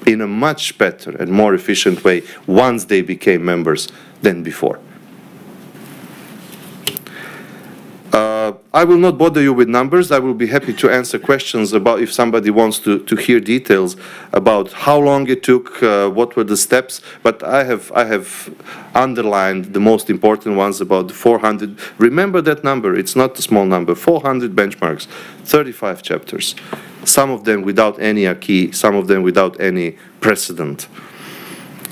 in a much better and more efficient way once they became members than before. I will not bother you with numbers. I will be happy to answer questions about if somebody wants to hear details about how long it took, what were the steps. But I have underlined the most important ones about the 400. Remember that number. It's not a small number. 400 benchmarks, 35 chapters. Some of them without any acquis, some of them without any precedent.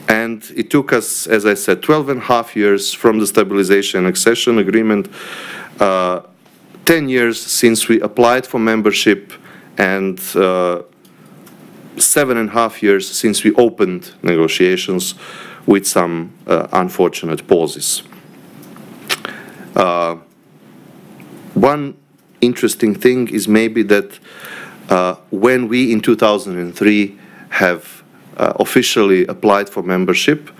And it took us, as I said, 12.5 years from the stabilization and accession agreement. 10 years since we applied for membership, and 7.5 years since we opened negotiations, with some unfortunate pauses. One interesting thing is maybe that when we in 2003 have officially applied for membership,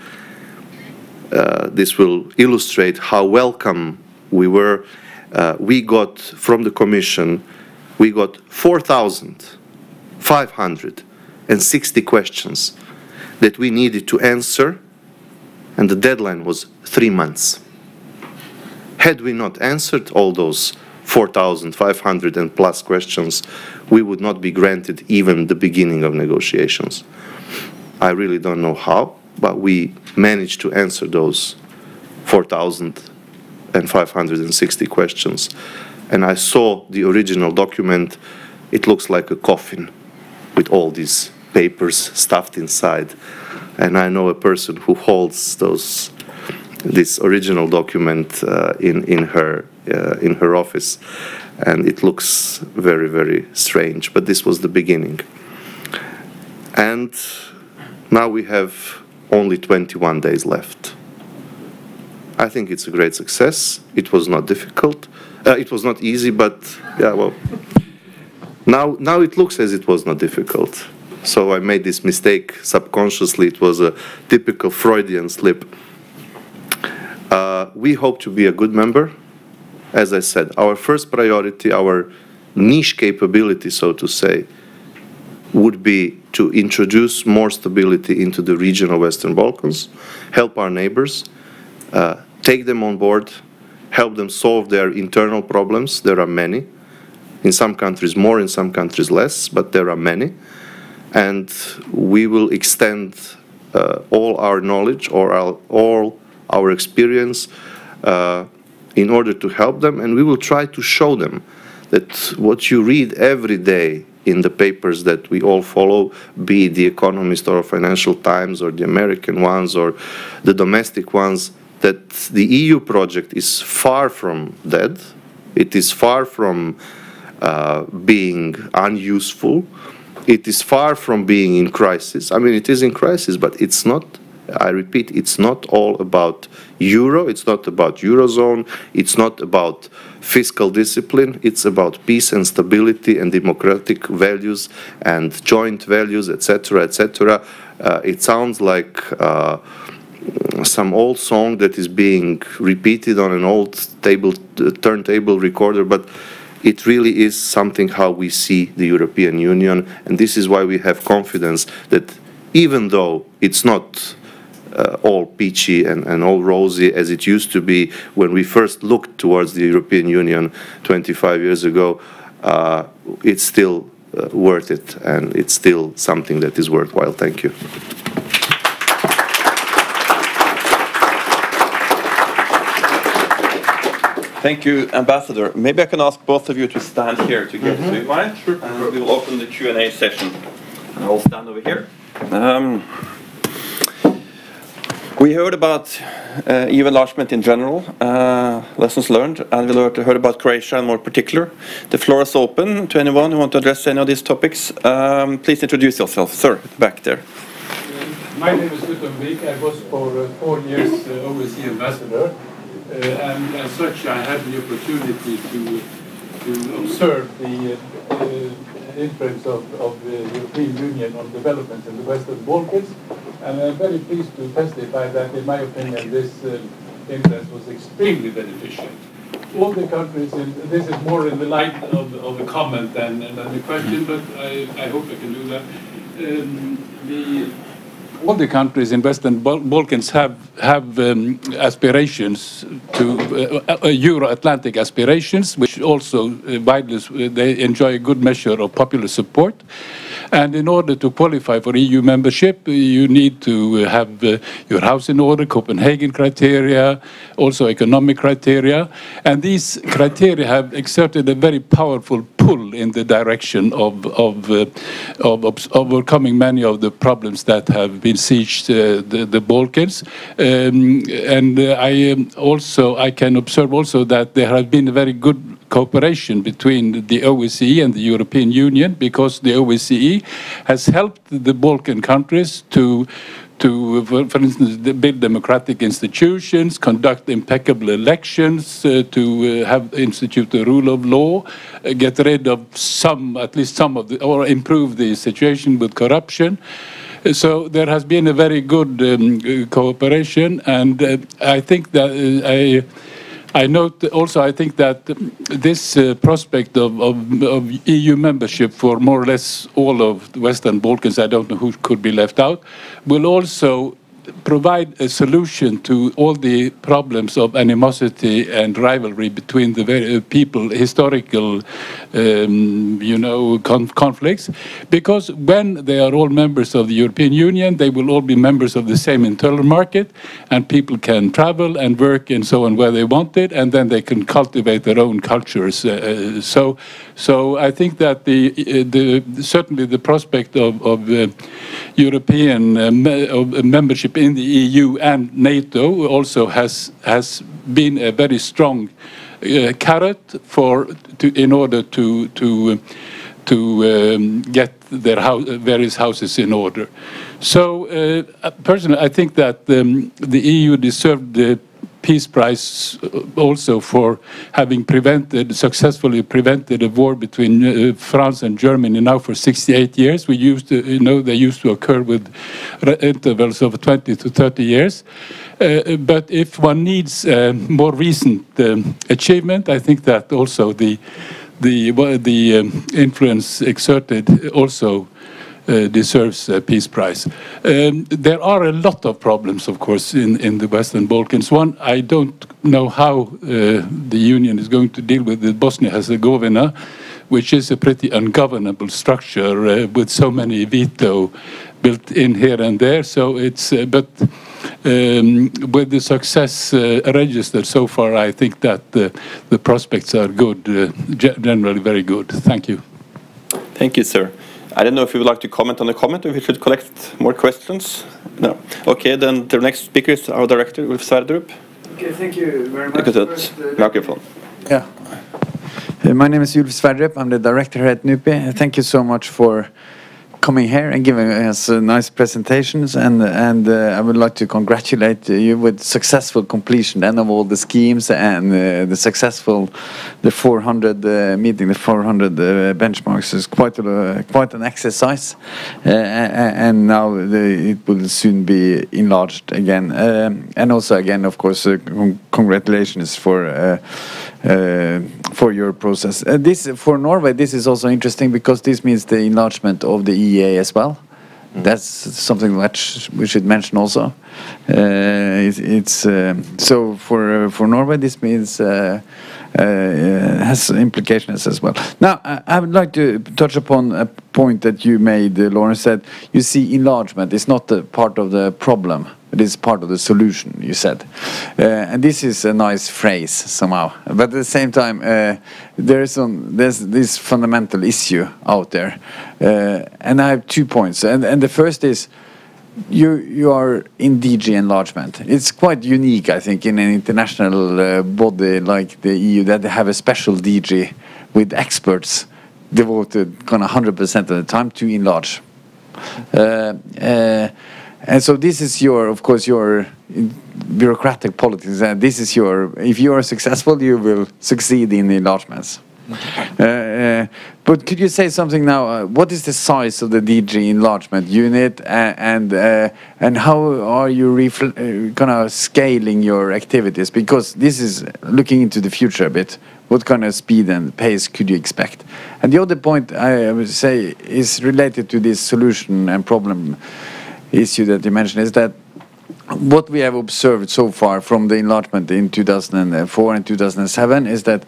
this will illustrate how welcome we were. We got from the Commission, we got 4,560 questions that we needed to answer, and the deadline was 3 months. Had we not answered all those 4,500 and plus questions, we would not be granted even the beginning of negotiations. I really don't know how, but we managed to answer those 4,560 questions. And I saw the original document. It looks like a coffin with all these papers stuffed inside. And I know a person who holds this original document in her office. And it looks very, very strange. But this was the beginning. And now we have only 21 days left. I think it's a great success. It was not difficult. It was not easy, but yeah, well, now it looks as it was not difficult. So I made this mistake subconsciously. It was a typical Freudian slip. We hope to be a good member. As I said, our first priority, our niche capability, so to say, would be to introduce more stability into the region of Western Balkans, help our neighbors, take them on board, help them solve their internal problems. There are many. In some countries more, in some countries less, but there are many. And we will extend all our knowledge or all our experience in order to help them, and we will try to show them that what you read every day in the papers that we all follow, be it The Economist or Financial Times or the American ones or the domestic ones, that the EU project is far from dead. It is far from being unuseful. It is far from being in crisis. I mean, it is in crisis, but it's not, I repeat, it's not all about euro, it's not about eurozone, it's not about fiscal discipline, it's about peace and stability and democratic values and joint values, etc., etc. It sounds like some old song that is being repeated on an old turntable recorder, but it really is something how we see the European Union, and this is why we have confidence that even though it's not all peachy and all rosy as it used to be when we first looked towards the European Union 25 years ago, it's still worth it, and it's still something that is worthwhile. Thank you. Thank you, Ambassador. Maybe I can ask both of you to stand here together. So you mind? Sure. And we will open the Q&A session. And I'll stand over here. We heard about EU enlargement in general, lessons learned, and we heard about Croatia in more particular. The floor is open to anyone who wants to address any of these topics. Please introduce yourself. Sir, back there. My name is Guttorm Vik. I was for 4 years overseas ambassador. And as such, I had the opportunity to observe the influence of the European Union on developments in the Western Balkans. And I'm very pleased to testify that, in my opinion, this influence was extremely beneficial. All the countries, this is more in the light of a comment than a question, but I hope I can do that. All the countries in Western Balkans have aspirations to Euro-Atlantic aspirations, which also widely they enjoy a good measure of popular support. And in order to qualify for EU membership, you need to have your house in order, Copenhagen criteria, also economic criteria. And these criteria have exerted a very powerful pull in the direction of overcoming many of the problems that have been sieged the Balkans. And I can observe also that there has been a very good cooperation between the OSCE and the European Union, because the OSCE has helped the Balkan countries to for instance, build democratic institutions, conduct impeccable elections, to have institute the rule of law, get rid of at least some of or improve the situation with corruption. So there has been a very good cooperation, and I think that I note also, I think that this prospect of EU membership for more or less all of the Western Balkans, I don't know who could be left out, will also provide a solution to all the problems of animosity and rivalry between the people, historical, conflicts. Because when they are all members of the European Union, they will all be members of the same internal market, and people can travel and work and so on where they want it, and then they can cultivate their own cultures. So I think that certainly the prospect of European membership in the EU and NATO also has been a very strong carrot in order to get their various houses in order. So personally, I think that the EU deserved Peace Prize also for having successfully prevented a war between France and Germany now for 68 years. We used to, they used to occur with intervals of 20 to 30 years. But if one needs more recent achievement, I think that also the influence exerted also deserves a Peace Prize. There are a lot of problems, of course, in the Western Balkans. One, I don't know how the Union is going to deal with Bosnia-Herzegovina, which is a pretty ungovernable structure with so many veto built in here and there. So it's, but with the success registered so far, I think that the prospects are good, generally very good. Thank you. Thank you, sir. I don't know if you would like to comment on the comment, or if we should collect more questions. No. Okay, then the next speaker is our director, Ulf Sverdrup. Okay, thank you very much. First, microphone. Yeah. My name is Ulf Sverdrup. I'm the director at NUPI. Thank you so much for coming here and giving us nice presentations, and I would like to congratulate you with successful completion then of all the schemes and the 400 meeting the 400 benchmarks is quite an exercise, and now it will soon be enlarged again, and also again, of course, congratulations for your process. This for Norway, this is also interesting because this means the enlargement of the EEA as well. That's something which we should mention also. So for Norway, this means has implications as well. Now, I would like to touch upon a point that you made, Lawrence, that you see enlargement is not a part of the problem. It is part of the solution, you said. And this is a nice phrase somehow. But at the same time, there's this fundamental issue out there. And I have 2 points. And the first is, you are in DG enlargement. It's quite unique, I think, in an international body like the EU that they have a special DG with experts devoted kind of 100% of the time to enlarge. And so this is of course, your bureaucratic politics. And this is if you are successful, you will succeed in the enlargements. But could you say something now? What is the size of the DG enlargement unit, and how are you kind of scaling your activities? Because this is looking into the future a bit. What kind of speed and pace could you expect? And the other point I would say is related to this solution and problem issue that you mentioned, is that what we have observed so far from the enlargement in 2004 and 2007 is that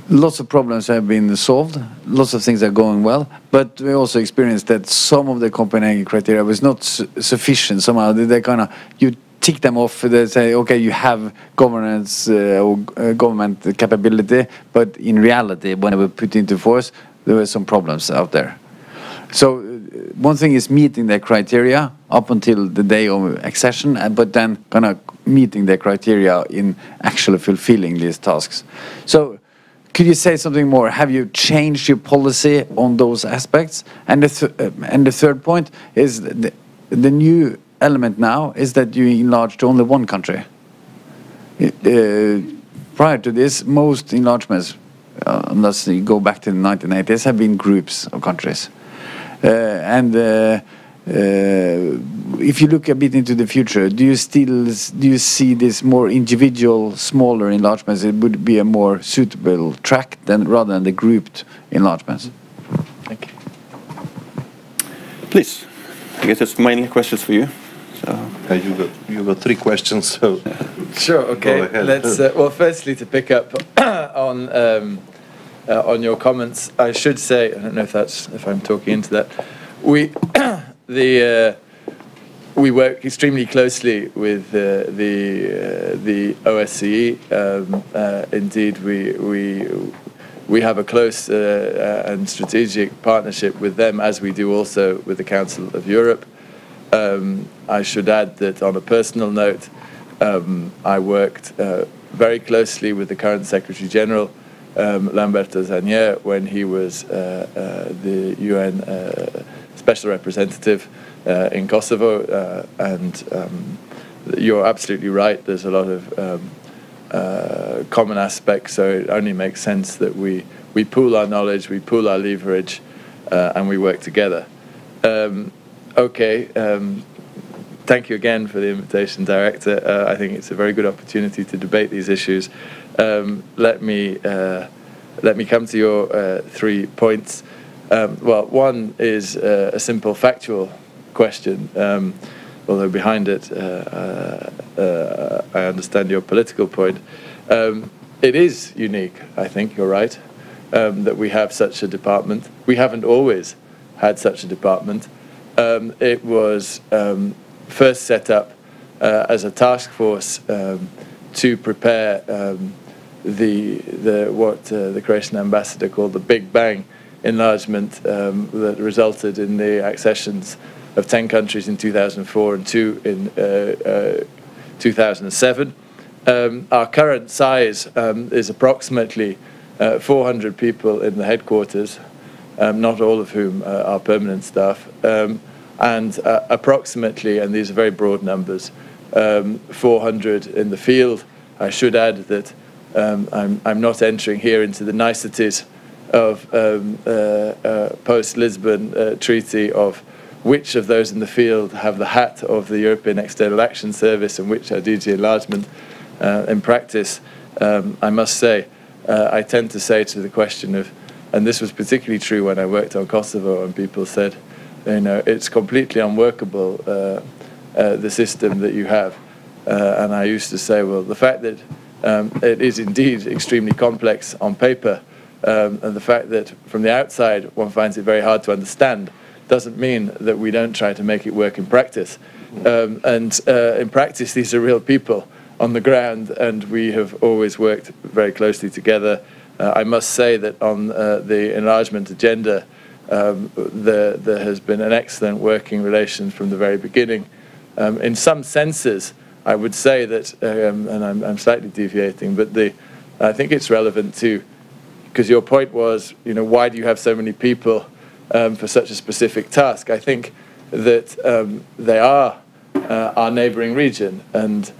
lots of problems have been solved, lots of things are going well, but we also experienced that some of the Copenhagen criteria was not sufficient. Somehow they kind of, you tick them off, they say, okay, you have governance or government capability, but in reality, when they were put into force, there were some problems out there. So one thing is meeting the criteria up until the day of accession, but then kind of meeting the criteria in actually fulfilling these tasks. So could you say something more? Have you changed your policy on those aspects? And the third point is the new element now is that you enlarge to only one country. Prior to this, most enlargements, unless you go back to the 1980s, have been groups of countries. If you look a bit into the future, do you see this more individual, smaller enlargements? It would be a more suitable track rather than the grouped enlargements. Thank you. Please, I guess it's mainly questions for you. So. You got 3 questions. So sure. Okay. Let's. Well, firstly, to pick up on your comments, I should say, I don't know if I'm talking into that, we work extremely closely with the OSCE. Indeed, we have a close and strategic partnership with them, as we do also with the Council of Europe. I should add that on a personal note, I worked very closely with the current Secretary General, Lamberto Zanier, when he was the UN Special Representative in Kosovo, and you're absolutely right. There's a lot of common aspects, so it only makes sense that we pool our knowledge, we pool our leverage, and we work together. Thank you again for the invitation, Director. I think it's a very good opportunity to debate these issues. Let me come to your 3 points. Well, one is a simple factual question, although behind it I understand your political point. It is unique, I think, you're right, that we have such a department. We haven't always had such a department. It was first set up as a task force to prepare what the Croatian ambassador called the Big Bang enlargement that resulted in the accessions of 10 countries in 2004 and 2 in 2007. Our current size is approximately 400 people in the headquarters, not all of whom are permanent staff, and approximately, and these are very broad numbers, 400 in the field. I should add that I'm not entering here into the niceties of post-Lisbon Treaty of which of those in the field have the hat of the European External Action Service and which are DG Enlargement. In practice, I must say, I tend to say to the question of, and this was particularly true when I worked on Kosovo, and people said, you know, it's completely unworkable, the system that you have. And I used to say, well, the fact that it is indeed extremely complex on paper, and the fact that from the outside one finds it very hard to understand, doesn't mean that we don't try to make it work in practice. In practice, these are real people on the ground, and we have always worked very closely together. I must say that on the enlargement agenda, there has been an excellent working relation from the very beginning. In some senses, I would say that, and I'm slightly deviating, but I think it's relevant too, because your point was, you know, why do you have so many people for such a specific task? I think that they are our neighbouring region, and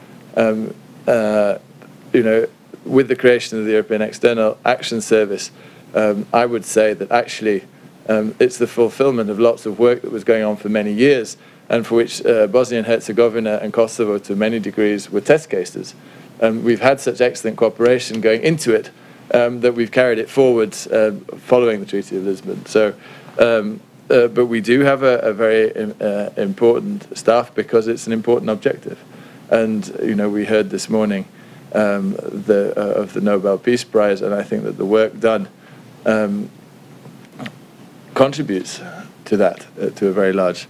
you know, with the creation of the European External Action Service, I would say that actually it's the fulfillment of lots of work that was going on for many years, and for which Bosnia and Herzegovina and Kosovo, to many degrees, were test cases. We've had such excellent cooperation going into it that we've carried it forward following the Treaty of Lisbon. So, but we do have a very important staff because it's an important objective. And you know, we heard this morning of the Nobel Peace Prize, and I think that the work done contributes to that to a very large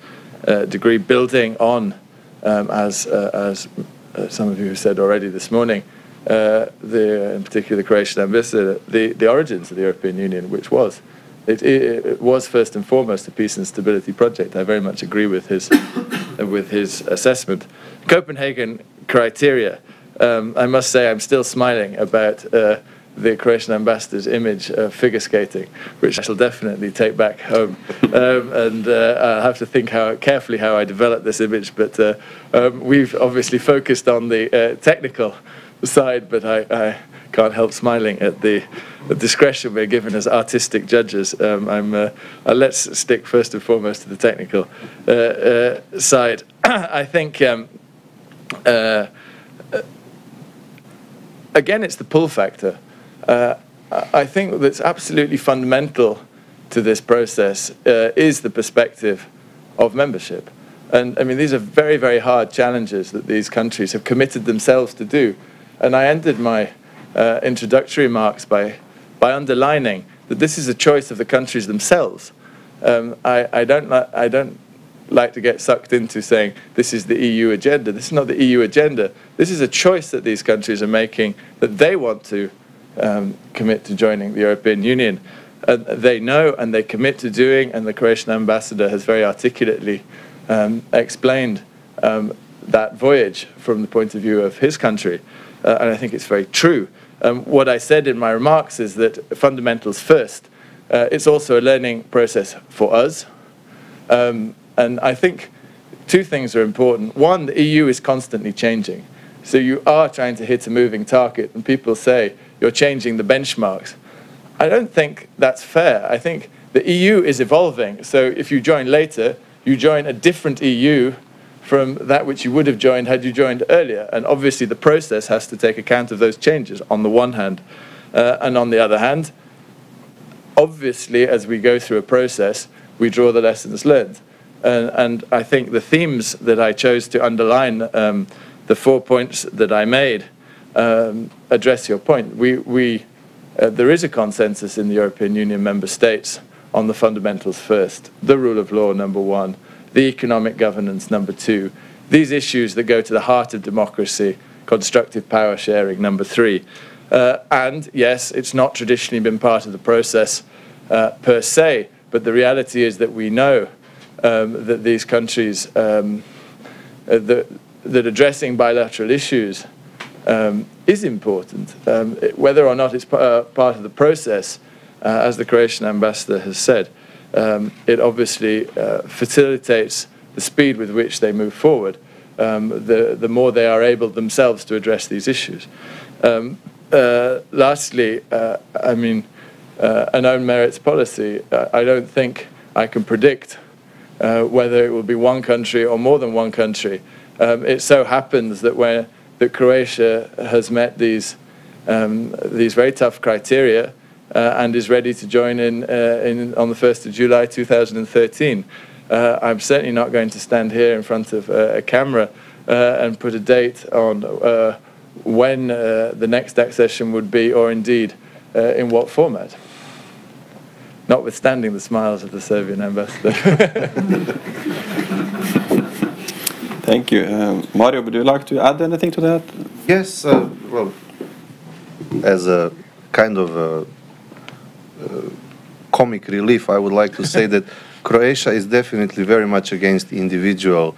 degree, building on, as some of you have said already this morning, in particular the Croatian ambassador, the origins of the European Union, which was. It was first and foremost a peace and stability project. I very much agree with his assessment. Copenhagen criteria. I must say I'm still smiling about the Croatian ambassador's image of figure skating, which I shall definitely take back home. And I'll have to think carefully how I develop this image. But we've obviously focused on the technical side, but I can't help smiling at the discretion we're given as artistic judges. Let's stick first and foremost to the technical side. I think, again, it's the pull factor. I think that's absolutely fundamental to this process is the perspective of membership. And I mean, these are very, very hard challenges that these countries have committed themselves to do. And I ended my introductory remarks by underlining that this is a choice of the countries themselves. I don't like to get sucked into saying this is the EU agenda. This is not the EU agenda. This is a choice that these countries are making, that they want to commit to joining the European Union. They know and they commit to doing, and the Croatian ambassador has very articulately explained that voyage from the point of view of his country. And I think it's very true. What I said in my remarks is that fundamentals first. It's also a learning process for us. And I think two things are important. One, the EU is constantly changing. So you are trying to hit a moving target, and people say you're changing the benchmarks. I don't think that's fair. I think the EU is evolving. So if you join later, you join a different EU from that which you would have joined had you joined earlier. And obviously the process has to take account of those changes on the one hand. And on the other hand, obviously as we go through a process, we draw the lessons learned. And I think the themes that I chose to underline, the 4 points that I made, address your point. There is a consensus in the European Union member states on the fundamentals first, the rule of law, number one, the economic governance, number two, these issues that go to the heart of democracy, constructive power sharing, number three. And yes, it's not traditionally been part of the process per se, but the reality is that we know that these countries, that addressing bilateral issues is important. Whether or not it's part of the process, as the Croatian ambassador has said, it obviously facilitates the speed with which they move forward, the more they are able themselves to address these issues. Lastly, I mean, an own merits policy, I don't think I can predict whether it will be one country or more than one country. It so happens that that Croatia has met these very tough criteria and is ready to join in on the 1st of July 2013. I'm certainly not going to stand here in front of a camera and put a date on when the next accession would be, or indeed in what format, notwithstanding the smiles of the Serbian ambassador. Thank you. Mario, would you like to add anything to that? Yes, well, as a kind of comic relief, I would like to say that Croatia is definitely very much against individual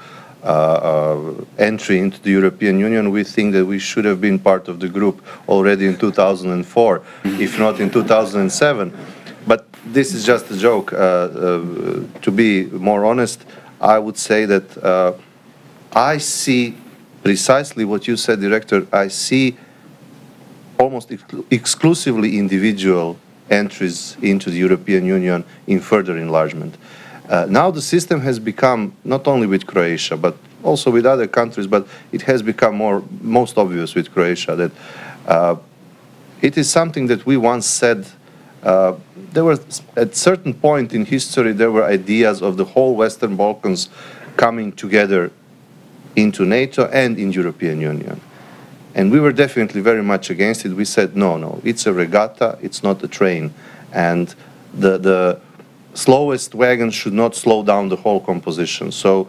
entry into the European Union. We think that we should have been part of the group already in 2004, if not in 2007. But this is just a joke. To be more honest, I would say that I see precisely what you said, Director. I see almost exclusively individual entries into the European Union in further enlargement. Now the system has become, not only with Croatia, but also with other countries, but it has become most obvious with Croatia that it is something that we once said. There were, at certain point in history, there were ideas of the whole Western Balkans coming together into NATO and in European Union. And we were definitely very much against it. We said, no, it's a regatta, it's not a train. And the slowest wagon should not slow down the whole composition. So,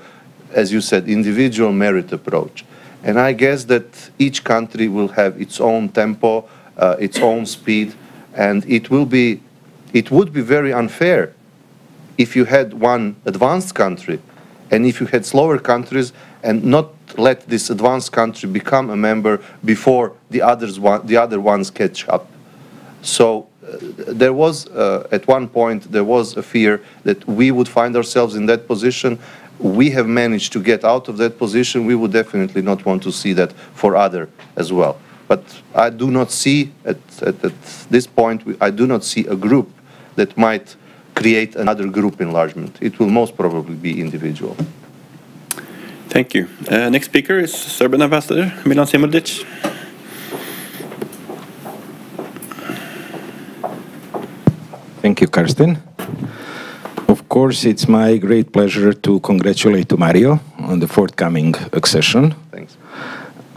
as you said, individual merit approach. And I guess that each country will have its own tempo, its own speed, and it would be very unfair if you had one advanced country and if you had slower countries and not let this advanced country become a member before the other ones catch up. So there was, at one point, there was a fear that we would find ourselves in that position. We have managed to get out of that position. We would definitely not want to see that for others as well. But I do not see, at this point, I do not see a group that might create another group enlargement. It will most probably be individual. Thank you. Next speaker is Serbian Ambassador Milan Simuldic. Thank you, Karsten. Of course, it's my great pleasure to congratulate Mario on the forthcoming accession. Thanks.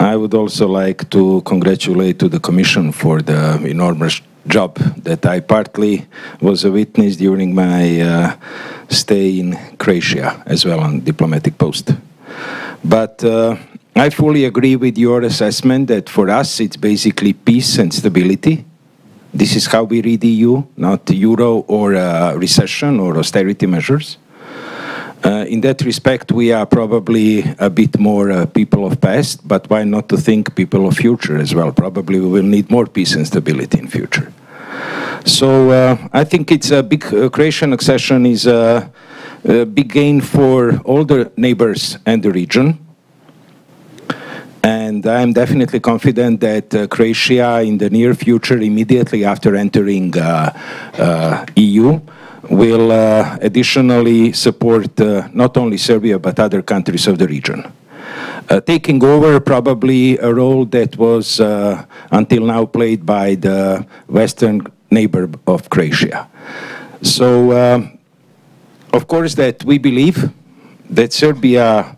I would also like to congratulate to the Commission for the enormous job that I partly was a witness during my stay in Croatia as well on diplomatic post. But I fully agree with your assessment that for us it's basically peace and stability. This is how we read the EU, not the euro or recession or austerity measures. In that respect, we are probably a bit more people of past, but why not to think people of future as well? Probably we will need more peace and stability in future. So I think it's a big Croatian accession is big gain for all the neighbors and the region. And I'm definitely confident that Croatia, in the near future, immediately after entering EU, will additionally support not only Serbia but other countries of the region. Taking over probably a role that was until now played by the western neighbor of Croatia. So, of course, that we believe that Serbia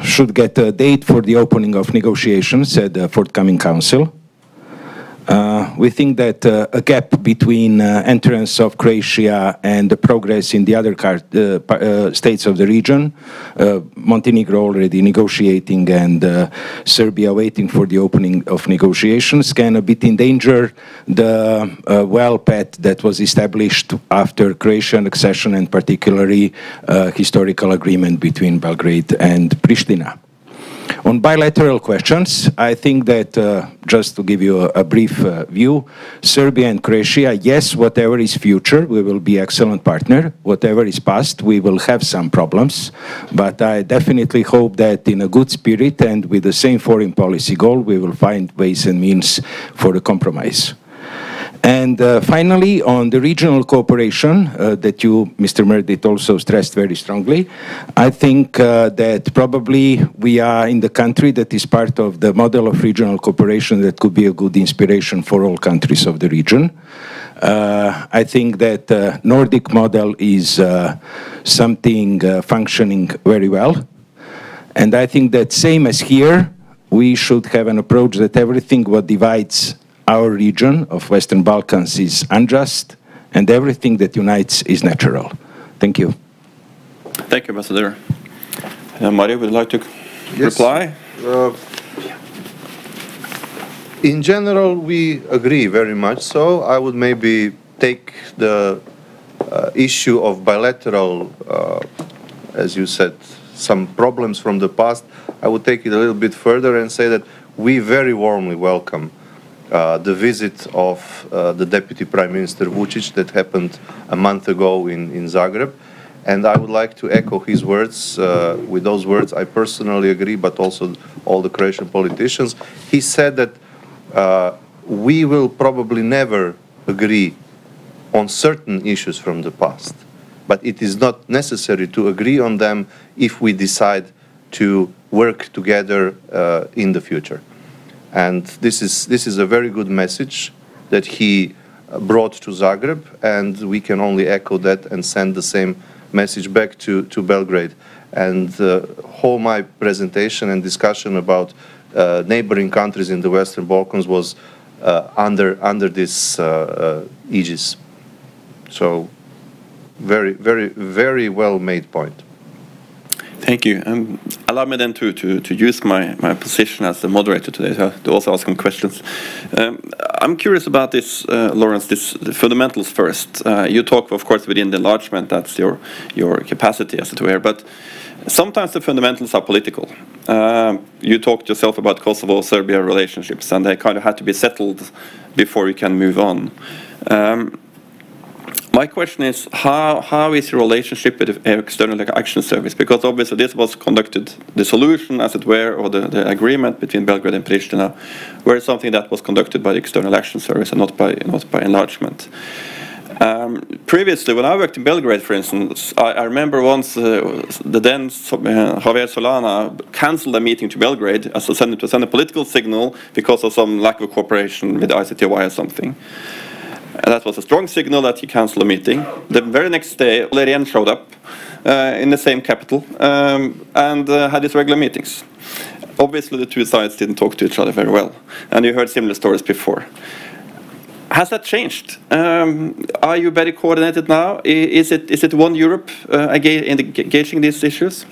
should get a date for the opening of negotiations at the forthcoming council. We think that a gap between entrance of Croatia and the progress in the other states of the region, Montenegro already negotiating and Serbia waiting for the opening of negotiations, can a bit endanger the well path that was established after Croatian accession, and particularly historical agreement between Belgrade and Pristina. On bilateral questions, I think that, just to give you a brief view, Serbia and Croatia, yes, whatever is future, we will be excellent partner. Whatever is past, we will have some problems. But I definitely hope that in a good spirit and with the same foreign policy goal, we will find ways and means for a compromise. And finally, on the regional cooperation that you, Mr. Meredith, also stressed very strongly, I think that probably we are in the country that is part of the model of regional cooperation that could be a good inspiration for all countries of the region. I think that Nordic model is something functioning very well. And I think that same as here, we should have an approach that everything what divides our region of Western Balkans is unjust, and everything that unites is natural. Thank you. Thank you, Ambassador. Mario, would you like to reply? In general, we agree very much so. I would maybe take the issue of bilateral, as you said, some problems from the past. I would take it a little bit further and say that we very warmly welcome the visit of the Deputy Prime Minister Vučić that happened a month ago in Zagreb. And I would like to echo his words. With those words, I personally agree, but also all the Croatian politicians. He said that we will probably never agree on certain issues from the past, but it is not necessary to agree on them if we decide to work together in the future. And this is a very good message that he brought to Zagreb, and we can only echo that and send the same message back to Belgrade. And whole my presentation and discussion about neighboring countries in the Western Balkans was under this aegis. So very, very, very well made point. Thank you. Allow me then to use my position as the moderator today to also ask some questions. I'm curious about this, Lawrence, the fundamentals first. You talk, of course, within the enlargement, that's your capacity, as it were, but sometimes the fundamentals are political. You talked yourself about Kosovo-Serbia relationships, and they kind of had to be settled before you can move on. My question is, how is your relationship with the External Action Service? Because obviously this was conducted, the solution, as it were, or the agreement between Belgrade and Pristina, were something that was conducted by the External Action Service and not by enlargement. Previously, when I worked in Belgrade, for instance, I remember once the then Javier Solana cancelled a meeting to Belgrade as to send a political signal because of some lack of cooperation with the ICTY or something. And that was a strong signal that he cancelled a meeting. The very next day, Lawrence showed up in the same capital and had his regular meetings. Obviously, the two sides didn't talk to each other very well, and you heard similar stories before. Has that changed? Are you very coordinated now? Is it one Europe engaging these issues?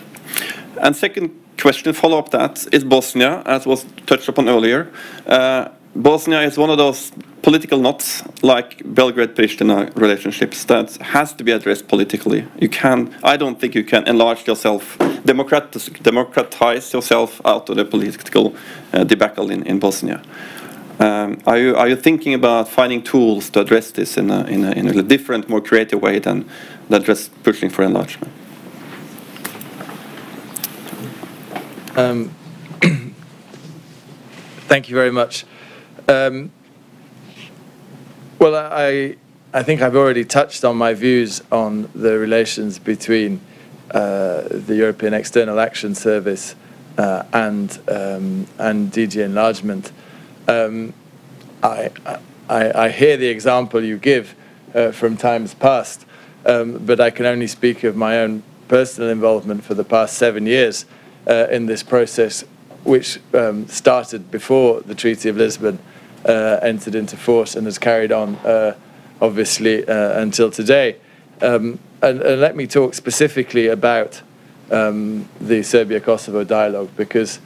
And second question, follow up that, is Bosnia, as was touched upon earlier. Bosnia is one of those political knots, like Belgrade-Pristina relationships, that has to be addressed politically. I don't think you can enlarge yourself, democratize yourself out of the political debacle in Bosnia. Are you thinking about finding tools to address this in a different, more creative way than just pushing for enlargement? Thank you very much. Well, I think I've already touched on my views on the relations between the European External Action Service and DG Enlargement. I hear the example you give from times past, but I can only speak of my own personal involvement for the past 7 years in this process, which started before the Treaty of Lisbon entered into force and has carried on, obviously, until today. And let me talk specifically about the Serbia-Kosovo dialogue, because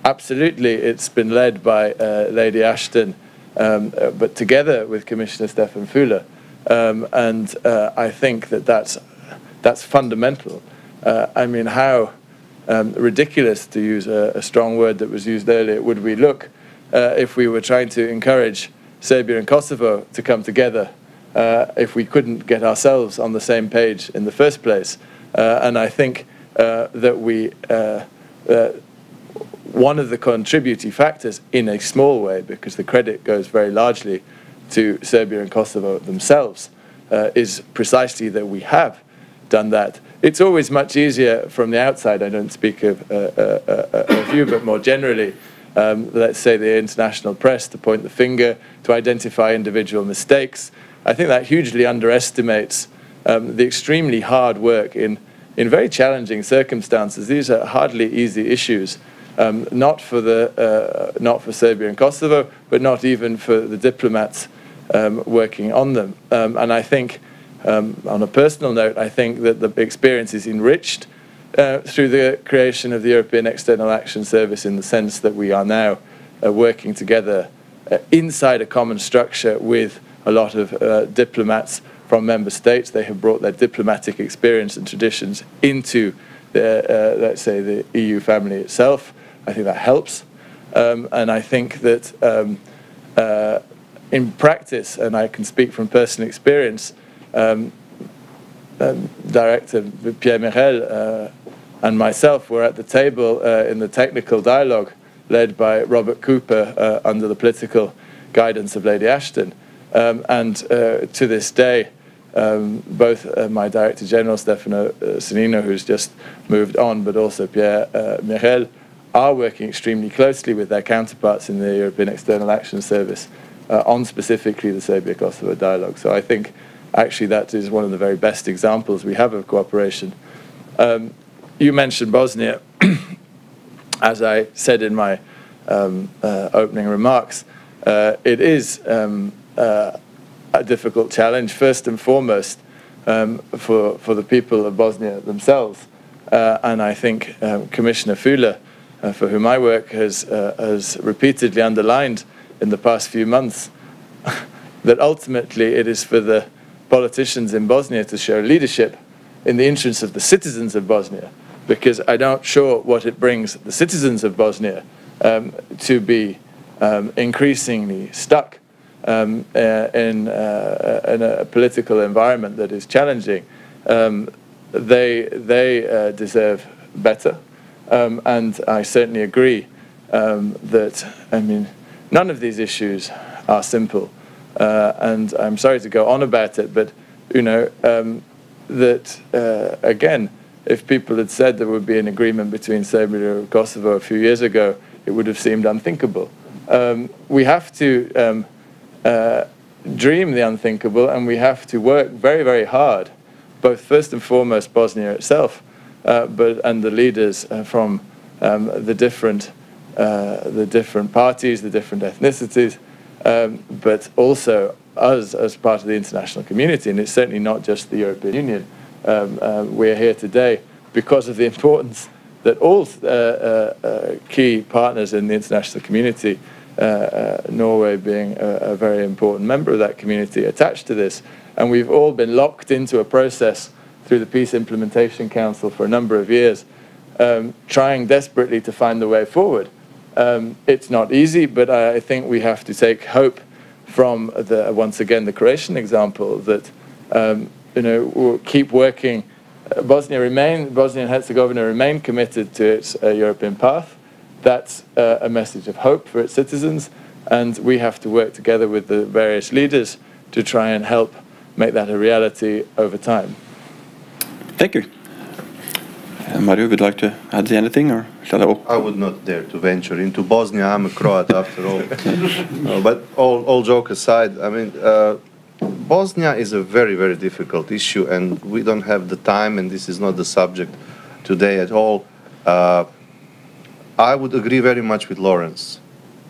absolutely it's been led by Lady Ashton, but together with Commissioner Stefan Füle. And I think that that's fundamental. I mean, how ridiculous, to use a strong word that was used earlier, would we look if we were trying to encourage Serbia and Kosovo to come together if we couldn't get ourselves on the same page in the first place. And I think that one of the contributing factors, in a small way, because the credit goes very largely to Serbia and Kosovo themselves, is precisely that we have done that. It's always much easier from the outside. I don't speak of you, but more generally, let's say the international press, to point the finger, to identify individual mistakes. I think that hugely underestimates the extremely hard work in very challenging circumstances. These are hardly easy issues, not for Serbia and Kosovo, but not even for the diplomats working on them. And I think, on a personal note, I think that the experience is enriched through the creation of the European External Action Service, in the sense that we are now working together inside a common structure with a lot of diplomats from member states. They have brought their diplomatic experience and traditions into let's say, the EU family itself. I think that helps. And I think that in practice, and I can speak from personal experience, Director Pierre Michel and myself were at the table in the technical dialogue led by Robert Cooper under the political guidance of Lady Ashton. And to this day, both my Director General, Stefano Sannino, who's just moved on, but also Pierre Michel, are working extremely closely with their counterparts in the European External Action Service on specifically the Serbia-Kosovo dialogue. So I think actually that is one of the very best examples we have of cooperation. You mentioned Bosnia. As I said in my opening remarks, it is a difficult challenge, first and foremost, for the people of Bosnia themselves. And I think Commissioner Füle, for whom I work, has repeatedly underlined in the past few months that ultimately it is for the politicians in Bosnia to show leadership in the interests of the citizens of Bosnia, because I'm not sure what it brings the citizens of Bosnia to be increasingly stuck in a political environment that is challenging. They deserve better, and I certainly agree that, I mean, none of these issues are simple, and I'm sorry to go on about it, but you know that again, if people had said there would be an agreement between Serbia and Kosovo a few years ago, it would have seemed unthinkable. We have to dream the unthinkable, and we have to work very, very hard, both first and foremost Bosnia itself, and the leaders from the different parties, the different ethnicities, but also us as part of the international community. And it's certainly not just the European Union. We're here today because of the importance that all key partners in the international community, Norway being a very important member of that community, attached to this. And we've all been locked into a process through the Peace Implementation Council for a number of years, trying desperately to find the way forward. It's not easy, but I think we have to take hope from once again the Croatian example that we'll keep working. Bosnia and Herzegovina remain committed to its European path. That's a message of hope for its citizens, and we have to work together with the various leaders to try and help make that a reality over time. Thank you. Mario, would you like to add anything, or shall I? I would not dare to venture into Bosnia. I'm a Croat after all. No, but all joke aside, I mean, Bosnia is a very, very difficult issue, and we don't have the time, and this is not the subject today at all. I would agree very much with Lawrence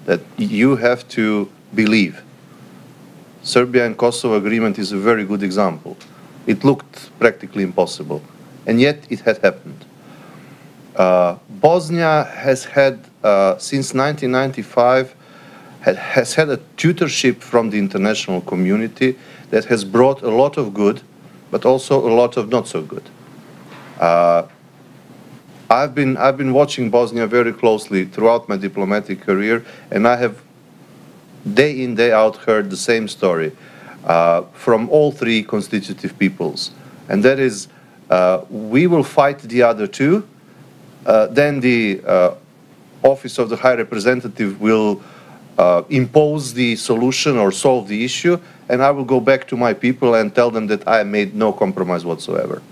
that you have to believe. Serbia and Kosovo agreement is a very good example. It looked practically impossible, and yet it had happened. Bosnia has had, since 1995, has had a tutorship from the international community that has brought a lot of good, but also a lot of not so good. I've been watching Bosnia very closely throughout my diplomatic career, and I have day in, day out heard the same story from all three constitutive peoples. And that is, we will fight the other two, then the Office of the High Representative will impose the solution or solve the issue, and I will go back to my people and tell them that I made no compromise whatsoever.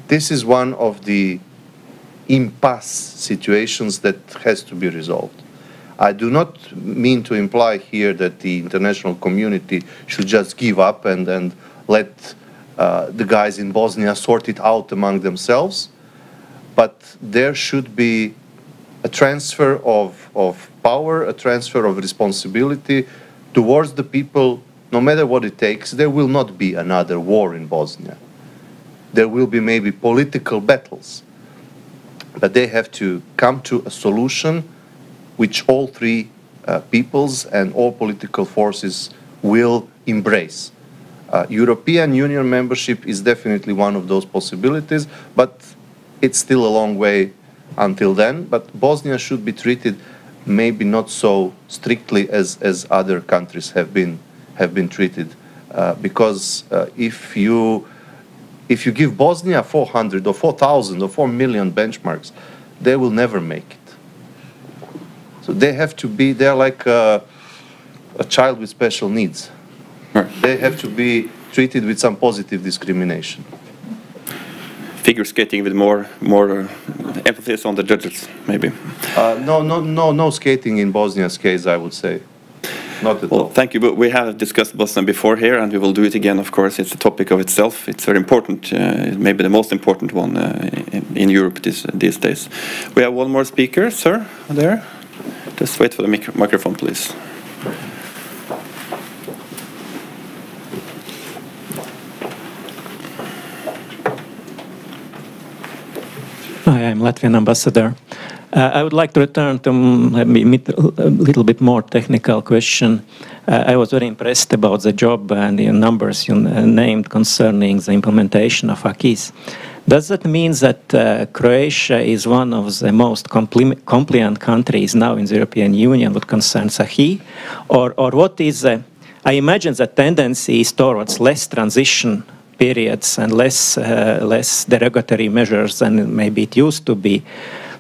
This is one of the impasse situations that has to be resolved. I do not mean to imply here that the international community should just give up and let the guys in Bosnia sort it out among themselves, but there should be a transfer of power, a transfer of responsibility towards the people, no matter what it takes. There will not be another war in Bosnia. There will be maybe political battles, but they have to come to a solution which all three peoples and all political forces will embrace. European Union membership is definitely one of those possibilities, but it's still a long way until then. But Bosnia should be treated maybe not so strictly as other countries have been treated, because if you give Bosnia 400 or 4,000 or 4 million benchmarks, they will never make it. So they have to be, they're like a child with special needs. Right. They have to be treated with some positive discrimination. Figure skating with more emphasis on the judges, maybe. No skating in Bosnia's case, I would say. Not at all. Well, thank you. But we have discussed Bosnia before here, and we will do it again, of course. It's a topic of itself. It's very important, maybe the most important one in Europe these days. We have one more speaker, sir, there. Just wait for the microphone, please. Hi, I'm Latvian ambassador. I would like to return to maybe a little bit more technical question. I was very impressed about the job and the numbers you named concerning the implementation of acquis. Does that mean that Croatia is one of the most compliant countries now in the European Union what concerns acquis? Or what is, I imagine the tendency is towards less transition periods and less derogatory measures than maybe it used to be.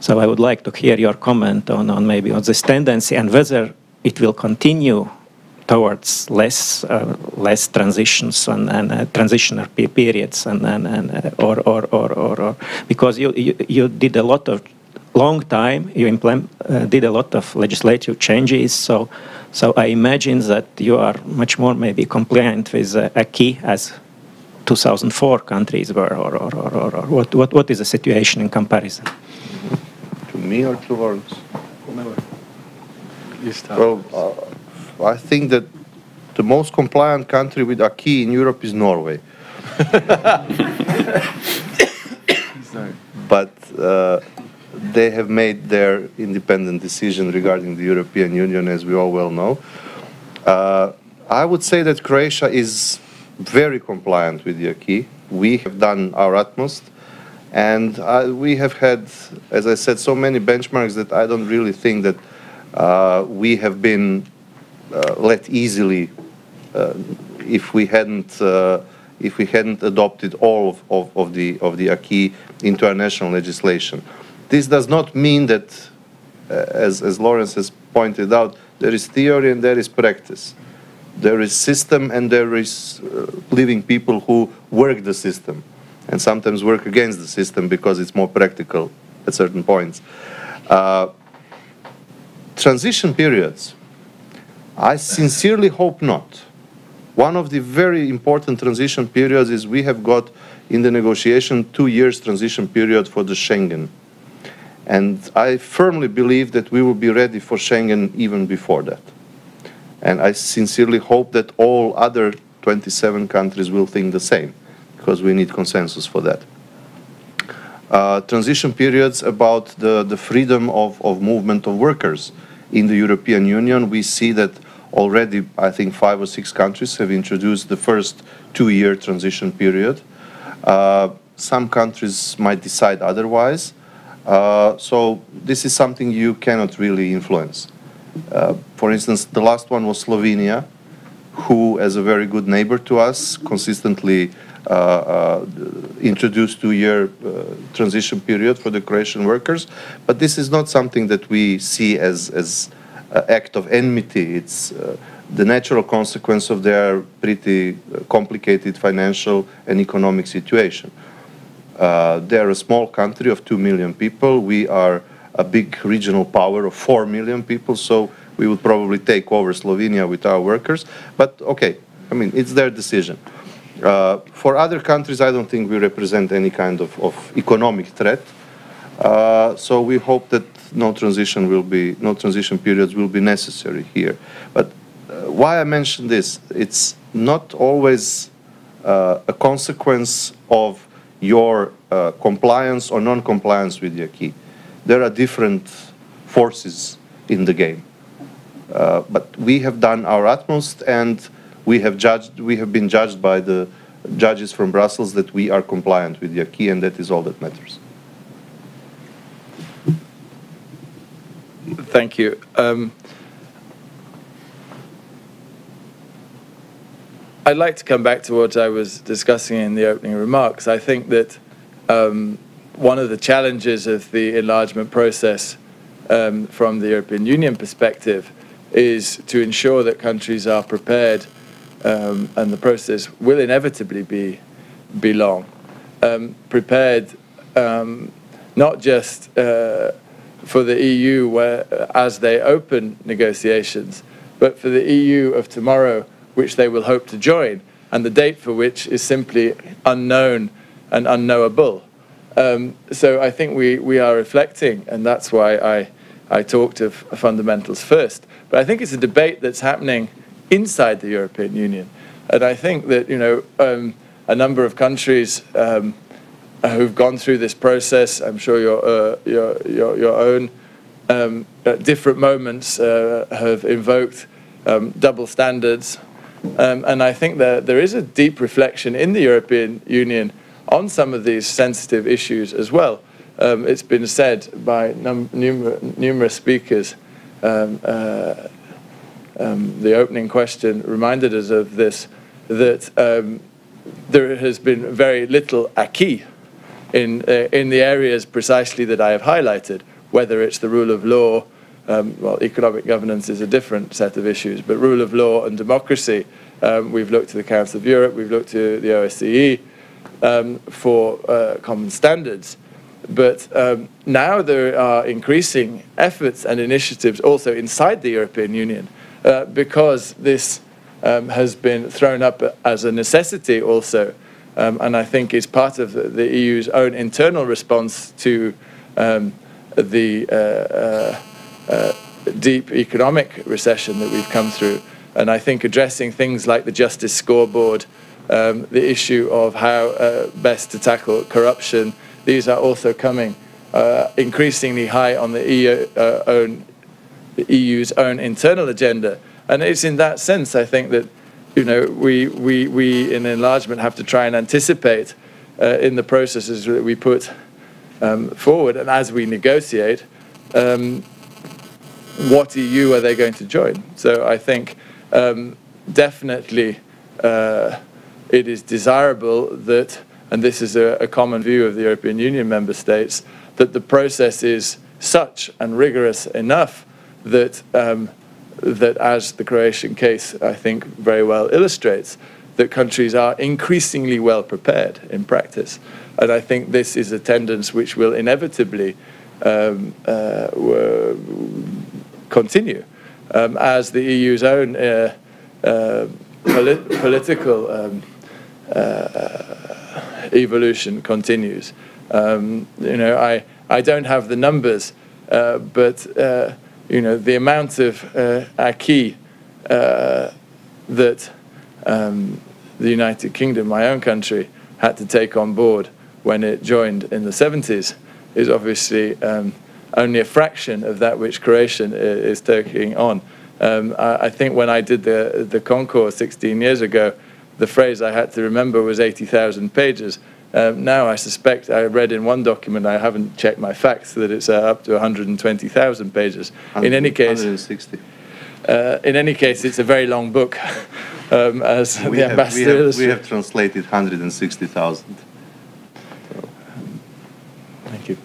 So I would like to hear your comment on maybe on this tendency and whether it will continue towards less transitions and transitional periods or because you did a lot of long time, you did a lot of legislative changes, so I imagine that you are much more maybe compliant with acquis as 2004 countries were, or what is the situation in comparison? To me or to Lawrence? Well, I think that the most compliant country with acquis in Europe is Norway. But they have made their independent decision regarding the European Union, as we all well know. I would say that Croatia is very compliant with the acquis. We have done our utmost, And we have had, as I said, so many benchmarks that I don't really think that we have been let easily if we hadn't adopted all of the acquis into our national legislation. This does not mean that, as Lawrence has pointed out, there is theory and there is practice. There is system and there is living people who work the system and sometimes work against the system because it's more practical at certain points. Transition periods, I sincerely hope not. One of the very important transition periods is we have got in the negotiation 2 years transition period for the Schengen. And I firmly believe that we will be ready for Schengen even before that. And I sincerely hope that all other 27 countries will think the same, because we need consensus for that. Transition periods about the freedom of movement of workers in the European Union. We see that already, I think, 5 or 6 countries have introduced the first 2-year transition period. Some countries might decide otherwise. So this is something you cannot really influence. For instance, the last one was Slovenia, who, as a very good neighbor to us, consistently introduced 2-year transition period for the Croatian workers. But this is not something that we see as an act of enmity. It's the natural consequence of their pretty complicated financial and economic situation. They're a small country of 2 million people. We are a big regional power of 4 million people, so we would probably take over Slovenia with our workers. But okay, I mean, it's their decision. For other countries, I don't think we represent any kind of economic threat. So we hope that no transition periods will be necessary here. But why I mention this, it's not always a consequence of your compliance or non-compliance with the acquis. There are different forces in the game. But we have done our utmost, and we have been judged by the judges from Brussels that we are compliant with the acquis, and that is all that matters. Thank you. I'd like to come back to what I was discussing in the opening remarks. I think that one of the challenges of the enlargement process from the European Union perspective is to ensure that countries are prepared, and the process will inevitably be long, prepared not just for the EU as they open negotiations, but for the EU of tomorrow, which they will hope to join, and the date for which is simply unknown and unknowable. So I think we are reflecting, and that's why I talked of fundamentals first. But I think it's a debate that's happening inside the European Union. And I think that, you know, a number of countries who've gone through this process, I'm sure your own, at different moments have invoked double standards. And I think that there is a deep reflection in the European Union on some of these sensitive issues as well. It's been said by numerous speakers. The opening question reminded us of this, that there has been very little acquis in the areas precisely that I have highlighted, whether it's the rule of law, well, economic governance is a different set of issues, but rule of law and democracy, we've looked to the Council of Europe, we've looked to the OSCE for common standards. But now there are increasing efforts and initiatives also inside the European Union because this has been thrown up as a necessity also, and I think is part of the EU's own internal response to the deep economic recession that we've come through. And I think addressing things like the justice scoreboard, the issue of how best to tackle corruption, these are also coming increasingly high on the EU's own internal agenda. And it's in that sense, I think, that, you know, we in enlargement have to try and anticipate in the processes that we put forward, and as we negotiate, what EU are they going to join? So I think definitely it is desirable that, and this is a common view of the European Union member states, that the process is such and rigorous enough that, that as the Croatian case, I think, very well illustrates, that countries are increasingly well prepared in practice. And I think this is a tendency which will inevitably continue as the EU's own political evolution continues. You know, I don't have the numbers, but you know, the amount of acquis that the United Kingdom, my own country, had to take on board when it joined in the 70s is obviously only a fraction of that which Croatian is taking on. I think when I did the concours 16 years ago, the phrase I had to remember was 80,000 pages. Now I suspect, I read in one document, I haven't checked my facts, that it's up to 120,000 pages. In any case, 160. In any case, it's a very long book, as the ambassador illustrated. We have translated 160,000. Thank you.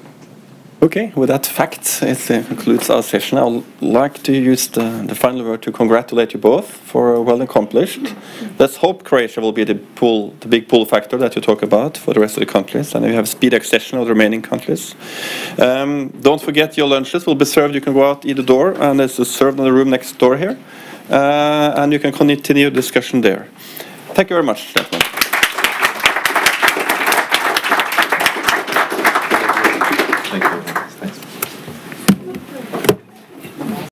Okay, with that fact, it concludes our session. I would like to use the final word to congratulate you both for well accomplished. Let's hope Croatia will be the big pull factor that you talk about for the rest of the countries, and we have speed accession of the remaining countries. Don't forget your lunches will be served. You can go out either door, and it's served in the room next door here, and you can continue discussion there. Thank you very much, gentlemen.